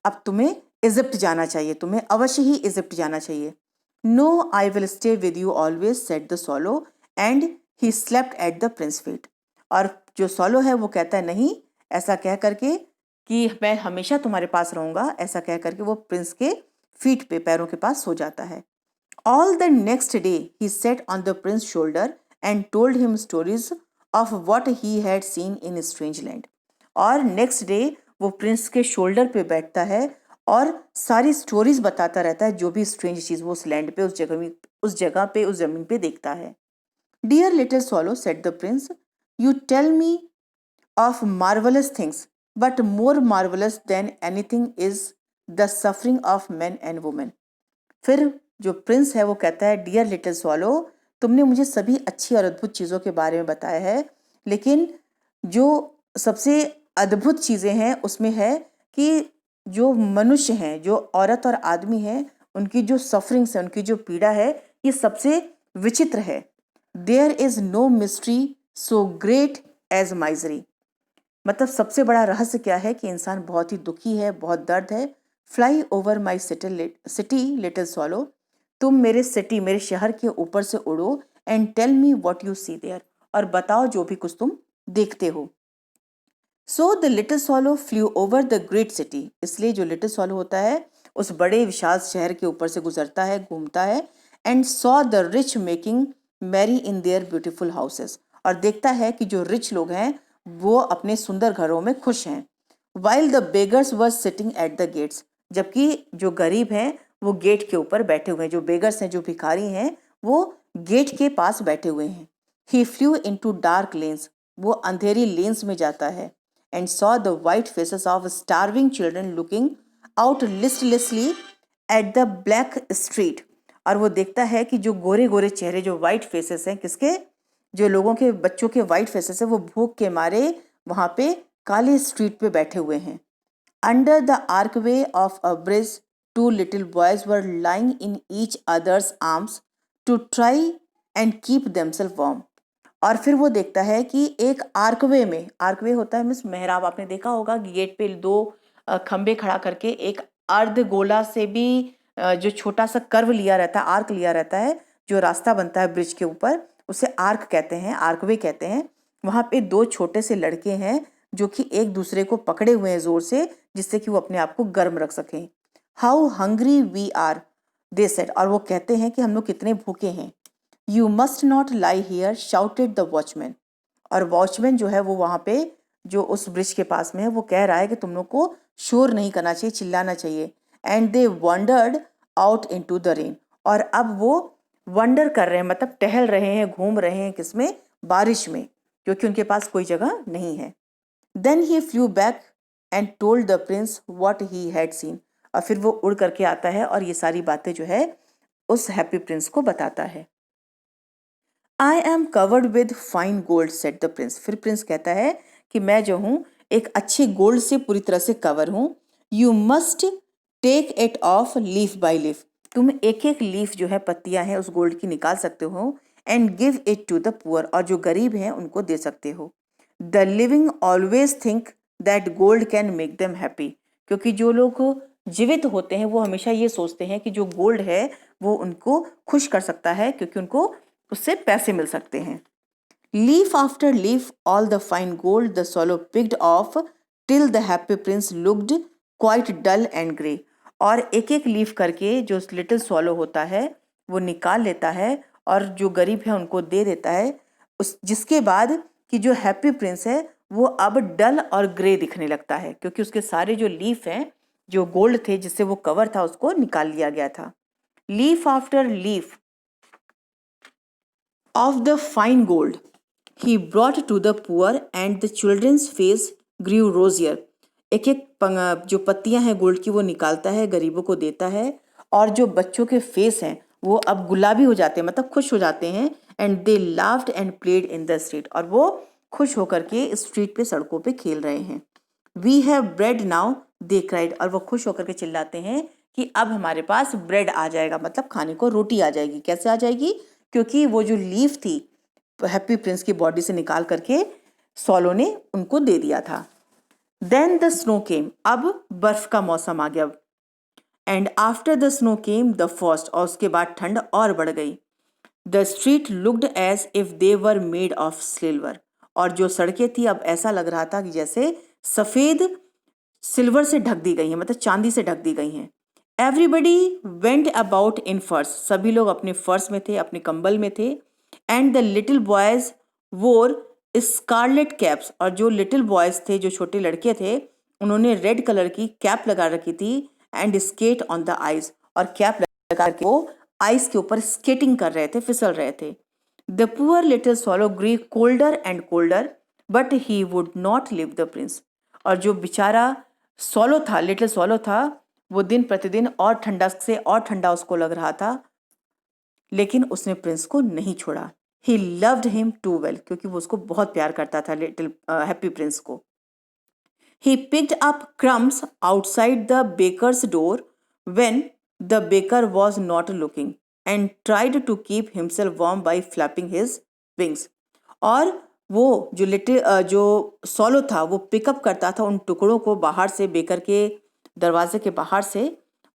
अब तुम्हें इजिप्ट जाना चाहिए, तुम्हें अवश्य ही इजिप्ट जाना चाहिए। No I will stay with you always said the swallow and he slept at the prince feet. और जो स्वॉलो है वो कहता है नहीं, ऐसा कह करके कि मैं हमेशा तुम्हारे पास रहूंगा, ऐसा कह करके वो प्रिंस के फीट पे, पैरों के पास सो जाता है। All the next day he sat on the prince's shoulder and told him stories of what he had seen in strange land. और नेक्स्ट डे वो प्रिंस के शोल्डर पे बैठता है और सारी स्टोरीज बताता रहता है, जो भी स्ट्रेंज चीज वो उस लैंड पे, उस जगह पे, उस जमीन पे देखता है। Dear little swallow said the prince, you tell me of marvellous things, but more marvellous than anything is the suffering of man and women. फिर जो प्रिंस है वो कहता है, डियर लिटिल स्वॉलो, तुमने मुझे सभी अच्छी और अद्भुत चीज़ों के बारे में बताया है, लेकिन जो सबसे अद्भुत चीज़ें हैं उसमें है कि जो मनुष्य हैं, जो औरत और आदमी हैं, उनकी जो सफरिंग्स है, उनकी जो पीड़ा है, ये सबसे विचित्र है। There is no mystery so great as misery. मतलब सबसे बड़ा रहस्य क्या है कि इंसान बहुत ही दुखी है, बहुत दर्द है। Fly over my city little swallow, तुम मेरे सिटी, मेरे शहर के ऊपर से उड़ो, and tell me what you see there, और बताओ जो भी कुछ तुम देखते हो। So the little swallow flew over the great city, इसलिए जो लिटिल स्वॉलो होता है उस बड़े विशाल शहर के ऊपर से गुजरता है, घूमता है, and saw the rich making merry in their beautiful houses, और देखता है कि जो रिच लोग हैं वो अपने सुंदर घरों में खुश हैं। While the beggars were sitting at the gates, जबकि जो गरीब हैं वो गेट के ऊपर बैठे हुए हैं, जो बेगर्स हैं, जो भिखारी हैं, वो गेट के पास बैठे हुए हैं। He flew into dark lanes, वो अंधेरी लेन्स में जाता है, and saw the white faces of starving children looking out listlessly at the black street, और वो देखता है कि जो गोरे गोरे चेहरे, जो वाइट फेसेस हैं, किसके, जो लोगों के, बच्चों के वाइट फेसेस है, वो भूख के मारे वहां पे काली स्ट्रीट पे बैठे हुए हैं। Under the archway of a bridge two little boys were lying in each other's arms to try and keep themselves warm. और फिर वो देखता है कि एक आर्कवे में, आर्कवे होता है मिस मेहराब, आपने देखा होगा गेट पे दो खंबे खड़ा करके एक अर्ध गोला से भी जो छोटा सा कर्व लिया रहता है, आर्क लिया रहता है, जो रास्ता बनता है ब्रिज के ऊपर, उसे आर्क कहते हैं, आर्कवे कहते हैं। वहां पे दो छोटे से लड़के हैं जो कि एक दूसरे को पकड़े हुए हैं जोर से, जिससे कि वो अपने आप को गर्म रख सकें। How hungry we are they said, और वो कहते हैं कि हम लोग कितने भूखे हैं। You must not lie here shouted the watchman, और वॉचमैन जो है वो वहां पे जो उस ब्रिज के पास में है वो कह रहा है कि तुम लोग को शोर नहीं करना चाहिए, चिल्लाना चाहिए। And they wandered out into the rain, और अब वो वंडर कर रहे हैं, मतलब टहल रहे हैं, घूम रहे हैं, किसमें, बारिश में, क्योंकि उनके पास कोई जगह नहीं है। Then he flew back and told the prince what he had seen, और फिर वो उड़ करके आता है और ये सारी बातें जो है उस हैप्पी प्रिंस को बताता है। I am covered with fine gold said the Prince, फिर प्रिंस कहता है कि मैं जो हूँ एक अच्छे गोल्ड से पूरी तरह से कवर हूँ। You must take it off leaf by leaf, तुम एक एक लीफ जो है, पत्तियां हैं उस गोल्ड की निकाल सकते हो, and give it to the poor, और जो गरीब हैं उनको दे सकते हो। The living always think that gold can make them happy, क्योंकि जो लोग जीवित होते हैं वो हमेशा ये सोचते हैं कि जो गोल्ड है वो उनको खुश कर सकता है, क्योंकि उनको उससे पैसे मिल सकते हैं। Leaf after leaf all the fine gold the swallow picked off till the happy prince looked quite dull and grey, और एक एक लीफ करके जो लिटिल स्वॉलो होता है वो निकाल लेता है और जो गरीब है उनको दे देता है, उस जिसके बाद कि जो हैप्पी प्रिंस है वो अब डल और ग्रे दिखने लगता है, क्योंकि उसके सारे जो लीफ हैं, जो गोल्ड थे जिससे वो कवर था, उसको निकाल लिया गया था। Leaf after leaf of the fine gold he brought to the poor and the children's face grew rosier, एक एक जो पत्तियां हैं गोल्ड की वो निकालता है, गरीबों को देता है, और जो बच्चों के फेस हैं वो अब गुलाबी हो जाते हैं, मतलब खुश हो जाते हैं। And they laughed and played in the street, और वो खुश होकर के स्ट्रीट पे, सड़कों पे खेल रहे हैं। We have bread now they cried, और वो खुश होकर के चिल्लाते हैं कि अब हमारे पास ब्रेड आ जाएगा, मतलब खाने को रोटी आ जाएगी। कैसे आ जाएगी, क्योंकि वो जो लीफ थी हैप्पी प्रिंस की बॉडी से निकाल करके सॉलो ने उनको दे दिया था। देन द स्नो केम, अब बर्फ का मौसम आ गया। And after the snow came the first, और उसके बाद ठंड और बढ़ गई। The street looked as if they were made of silver, और जो सड़कें थी अब ऐसा लग रहा था कि जैसे सफ़ेद सिल्वर से ढक दी गई हैं, मतलब चांदी से ढक दी गई हैं। एवरीबडी वेंट अबाउट इन फर्स, सभी लोग अपने फर्स में थे, अपने कंबल में थे। एंड द लिटिल बॉयज वोर स्कारलेट कैप्स, और जो लिटिल बॉयज थे, जो छोटे लड़के थे, उन्होंने रेड कलर की कैप लगा रखी थी। And skate on the ice, और कैप लगा के वो आइस के ऊपर स्केटिंग कर रहे थे, फिसल रहे थे। The poor little swallow grew colder and colder but he would not leave the prince, और जो बेचारा सॉलो था, लिटिल सॉलो था, वो दिन प्रतिदिन और ठंडा से और ठंडा उसको लग रहा था, लेकिन उसने प्रिंस को नहीं छोड़ा। He loved him too well, क्योंकि वो उसको बहुत प्यार करता था, लिटिल हैप्पी प्रिंस को। He picked up crumbs outside the baker's door when the baker was not looking and tried to keep himself warm by flapping his wings, और वो जो सॉलो था वो पिकअप करता था उन टुकड़ों को बाहर से, बेकर के दरवाजे के बाहर से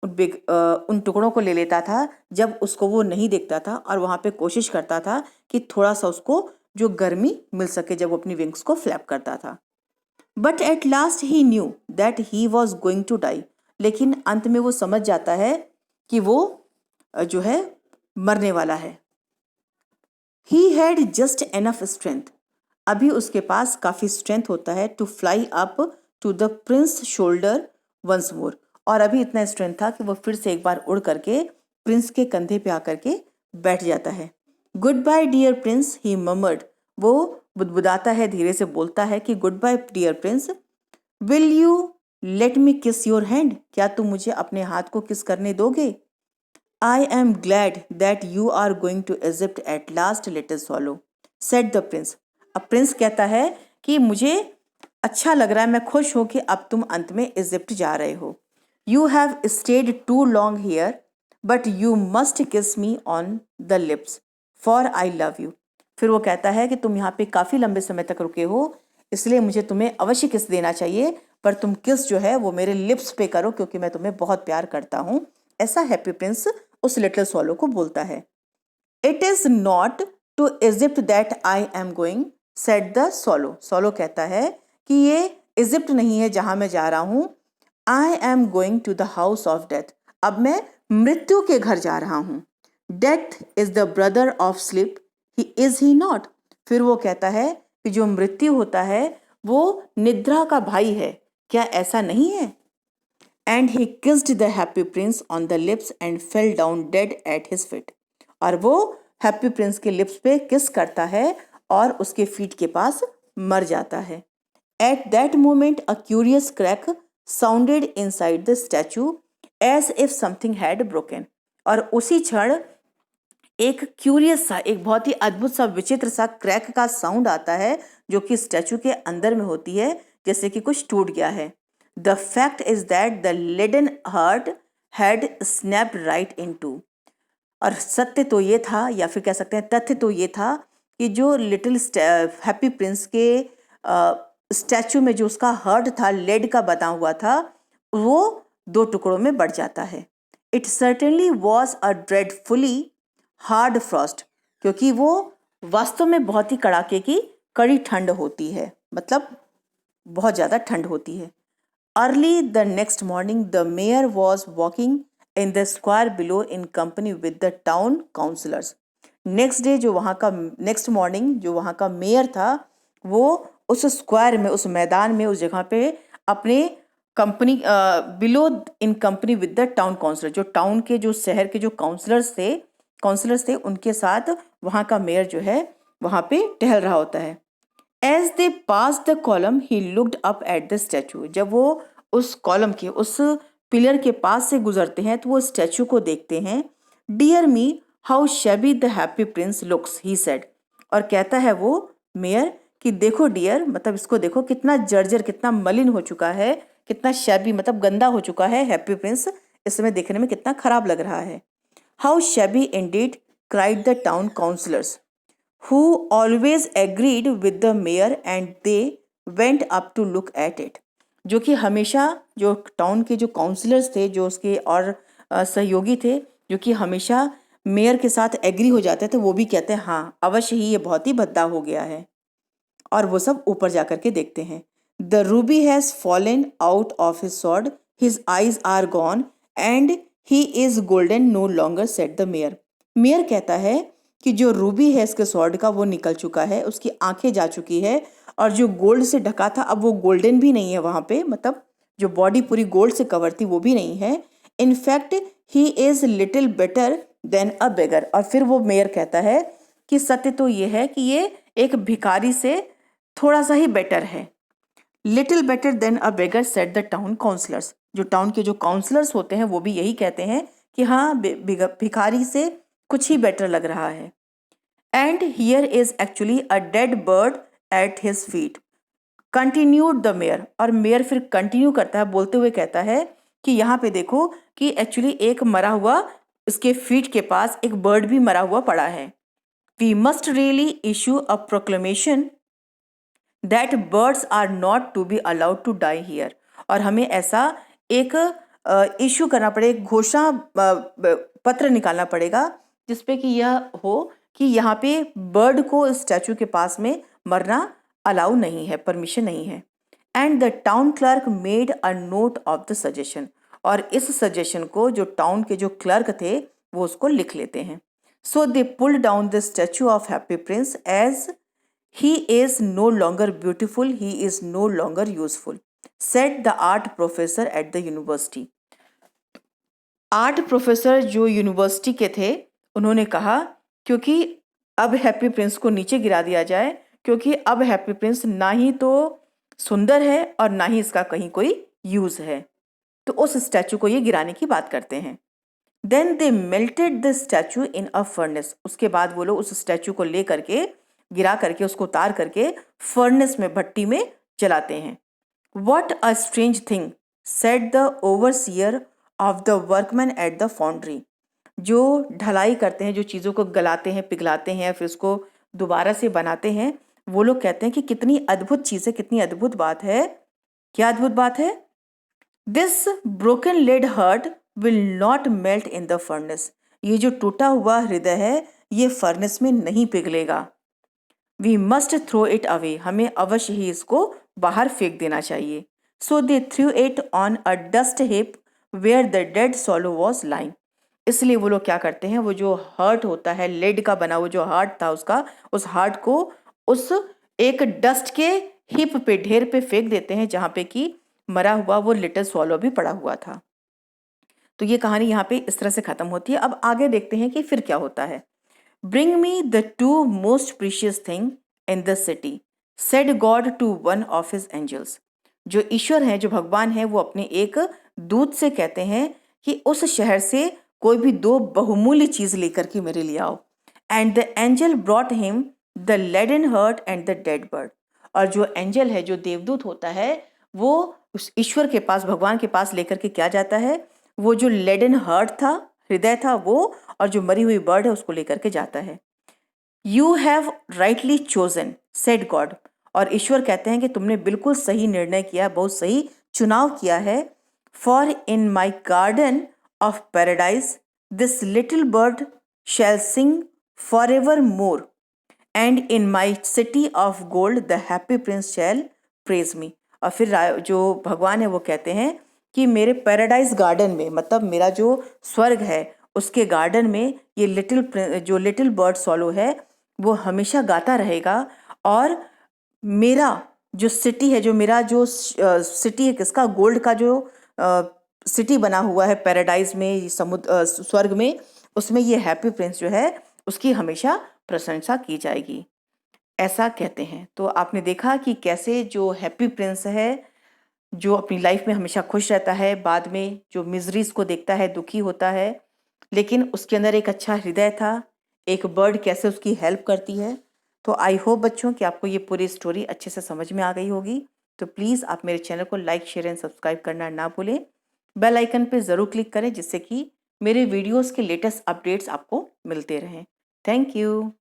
उन टुकड़ों को ले लेता था जब उसको वो नहीं देखता था, और वहाँ पे कोशिश करता था कि थोड़ा सा उसको जो गर्मी मिल सके जब वो अपनी विंग्स को फ्लैप करता था। But at last he knew that he was going to die, लेकिन अंत में वो समझ जाता है कि वो जो है मरने वाला है। He had just enough strength, अभी उसके पास काफ़ी स्ट्रेंथ होता है, to fly up to the prince shoulder once more, और अभी इतना स्ट्रेंथ था कि वो फिर से एक बार उड़ करके प्रिंस के कंधे पे आकर के बैठ जाता है। Goodbye dear prince, he murmured, वो बुदबुदाता है, धीरे से बोलता है कि goodbye dear prince, will you let me kiss your hand, क्या तुम मुझे अपने हाथ को किस करने दोगे? I am glad that you are going to Egypt at last little swallow, said the prince. अब प्रिंस कहता है कि मुझे अच्छा लग रहा है, मैं खुश हूं कि अब तुम अंत में इजिप्ट जा रहे हो। You have stayed too long here but you must kiss me on the lips for I love you. फिर वो कहता है कि तुम यहाँ पे काफ़ी लंबे समय तक रुके हो, इसलिए मुझे तुम्हें अवश्य किस देना चाहिए, पर तुम किस जो है वो मेरे लिप्स पे करो, क्योंकि मैं तुम्हें बहुत प्यार करता हूँ। ऐसा हैप्पी प्रिंस उस लिटिल सॉलो को बोलता है। It is not to Egypt that I am going, said the swallow. Swallow कहता है कि ये इजिप्ट नहीं है जहाँ मैं जा रहा हूँ, I am going to the house of death, अब मैं मृत्यु के घर जा रहा हूँ। Death is the brother of sleep, he is he not. फिर वो कहता है कि जो मृत्यु होता है वो निद्रा का भाई है, क्या ऐसा नहीं है? And he kissed the happy Prince on the lips and fell down dead at his feet, और वो हैप्पी प्रिंस के लिप्स पे किस करता है और उसके फीट के पास मर जाता है। At that moment a curious crack sounded inside the statue as if something had broken, और उसी क्षण एक क्यूरियस सा, एक बहुत ही अद्भुत सा, विचित्र सा क्रैक का साउंड आता है जो कि स्टैचू के अंदर में होती है, जैसे कि कुछ टूट गया है। The fact is that the leaden heart had snapped right in two, और सत्य तो ये था, या फिर कह सकते हैं तथ्य तो ये था, कि जो लिटिल हैप्पी प्रिंस के स्टैचू में जो उसका हार्ट था, लेड का बना हुआ था, वो दो टुकड़ों में बढ़ जाता है। It certainly was a dreadfully hard frost, क्योंकि वो वास्तव में बहुत ही कड़ाके की कड़ी ठंड होती है, मतलब बहुत ज़्यादा ठंड होती है। Early the next morning the mayor was walking in the square below in company with the town councillors. Next day जो वहाँ का, नेक्स्ट मॉर्निंग जो वहाँ का मेयर था, वो उस स्क्वायर में, उस मैदान में, उस जगह पे अपने company below in company with the town councillor, जो टाउन के, जो शहर के जो काउंसलर्स थे उनके साथ वहाँ का मेयर जो है वहाँ पे टहल रहा होता है। As they passed the column he looked up at the statue, जब वो उस कॉलम के, उस पिलर के पास से गुजरते हैं तो वो स्टैचू को देखते हैं। Dear me how shabby the happy prince looks, he said, और कहता है वो मेयर कि देखो डियर, मतलब इसको देखो कितना जर्जर, कितना मलिन हो चुका है, कितना शैबी मतलब गंदा हो चुका है हैप्पी प्रिंस, इस समय देखने में कितना खराब लग रहा है। How shabby Indeed cried the town councillors, who always agreed with the mayor, and they went up to look at it. जो कि हमेशा जो टाउन के जो काउंसलर्स थे, जो उसके और सहयोगी थे, जो कि हमेशा मेयर के साथ एग्री हो जाते थे, वो भी कहते हैं हाँ अवश्य ही ये बहुत ही भद्दा हो गया है। और वो सब ऊपर जाकर के देखते हैं। The ruby has fallen out of his sword, his eyes are gone and he is golden no longer, said the mayor. Mayor कहता है कि जो रूबी है इसके स्वॉर्ड का वो निकल चुका है, उसकी आंखें जा चुकी है, और जो गोल्ड से ढका था अब वो गोल्डन भी नहीं है वहाँ पे, मतलब जो बॉडी पूरी गोल्ड से कवर थी वो भी नहीं है। In fact he is little better than a beggar. और फिर वो मेयर कहता है कि सत्य तो ये है कि ये एक भिखारी से थोड़ा सा ही बेटर है। Little better than a beggar, said the town councillors. जो टाउन के जो काउंसलर्स होते हैं वो भी यही कहते हैं कि हाँ भिखारी से कुछ ही बेटर लग रहा है। And here is actually a dead bird at his feet, continued the mayor. और मेयर फिर कंटिन्यू करता है, बोलते हुए कहता है कि यहाँ पे देखो कि एक्चुअली एक मरा हुआ, इसके फीट के पास एक बर्ड भी मरा हुआ पड़ा है। We must really issue a proclamation that birds are not to be allowed to die here. और हमें ऐसा एक इशू करना पड़ेगा, घोषणा पत्र निकालना पड़ेगा जिसपे कि यह हो कि यहाँ पे बर्ड को स्टैचू के पास में मरना अलाउ नहीं है, परमिशन नहीं है। And the town clerk made a note of the suggestion. और इस सजेशन को जो टाउन के जो क्लर्क थे वो उसको लिख लेते हैं। So they pull down the statue of happy prince as he is no longer beautiful, he is no longer useful, said the art professor at the university. Art professor जो university के थे उन्होंने कहा क्योंकि अब हैप्पी प्रिंस को नीचे गिरा दिया जाए, क्योंकि अब हैप्पी प्रिंस ना ही तो सुंदर है और ना ही इसका कहीं कोई यूज है, तो उस स्टैचू को ये गिराने की बात करते हैं। Then they melted the statue in a furnace. उसके बाद वो लोग उस स्टैचू को ले करके गिरा करके उसको उतार करके फर्नेस में, भट्टी में जलाते हैं। What a strange thing, said the overseer of the workman at the foundry. जो ढलाई करते हैं, जो चीज़ों को गलाते हैं, पिघलाते हैं, फिर उसको दोबारा से बनाते हैं, वो लोग कहते हैं कि कितनी अद्भुत चीज़ है, कितनी अद्भुत बात है। क्या अद्भुत बात है? This broken lead heart will not melt in the furnace. ये जो टूटा हुआ हृदय है ये फर्नेस में नहीं पिघलेगा। We must throw it away, हमें अवश्य ही इसको बाहर फेंक देना चाहिए। So they threw it on a dust heap where the dead swallow was lying. इसलिए वो लोग क्या करते हैं, वो जो हार्ट होता है, लेड का बना हुआ जो हार्ट था उसका, उस हार्ट को उस एक डस्ट के हिप पे, ढेर पे फेंक देते हैं जहाँ पे कि मरा हुआ वो लिटिल स्वॉलो भी पड़ा हुआ था। तो ये कहानी यहाँ पे इस तरह से खत्म होती है। अब आगे देखते हैं कि फिर क्या होता है। Bring me the two most precious thing in the city, said God to one of his angels. जो ईश्वर है, जो भगवान है, वो अपने एक दूत से कहते हैं कि उस शहर से कोई भी दो बहुमूल्य चीज लेकर के मेरे लिए आओ। And the angel brought him the leaden heart and the dead bird. और जो एंजल है, जो देवदूत होता है, वो उस ईश्वर के पास, भगवान के पास लेकर के क्या जाता है, वो जो लेडन हर्ट था, हृदय था वो, और जो मरी हुई बर्ड है उसको लेकर के जाता है। You have rightly chosen, said God. और ईश्वर कहते हैं कि तुमने बिल्कुल सही निर्णय किया, बहुत सही चुनाव किया है। For in my garden of paradise this little bird shall sing for ever more, and in my city of gold the happy prince shall praise me. और फिर जो भगवान है वो कहते हैं कि मेरे पैराडाइज गार्डन में, मतलब मेरा जो स्वर्ग है उसके गार्डन में ये लिटिल बर्ड सॉलो है वो हमेशा गाता रहेगा। और मेरा जो सिटी है, जो मेरा जो सिटी है किसका, गोल्ड का जो सिटी बना हुआ है पैराडाइज में, समुद्र स्वर्ग में, उसमें ये हैप्पी प्रिंस जो है उसकी हमेशा प्रशंसा की जाएगी, ऐसा कहते हैं। तो आपने देखा कि कैसे जो हैप्पी प्रिंस है, जो अपनी लाइफ में हमेशा खुश रहता है, बाद में जो मिजरीज को देखता है दुखी होता है, लेकिन उसके अंदर एक अच्छा हृदय था, एक बर्ड कैसे उसकी हेल्प करती है। तो आई होप बच्चों कि आपको ये पूरी स्टोरी अच्छे से समझ में आ गई होगी। तो प्लीज़ आप मेरे चैनल को लाइक, शेयर एंड सब्सक्राइब करना ना भूलें। बेल आइकन पे ज़रूर क्लिक करें जिससे कि मेरे वीडियोस के लेटेस्ट अपडेट्स आपको मिलते रहें। Thank you.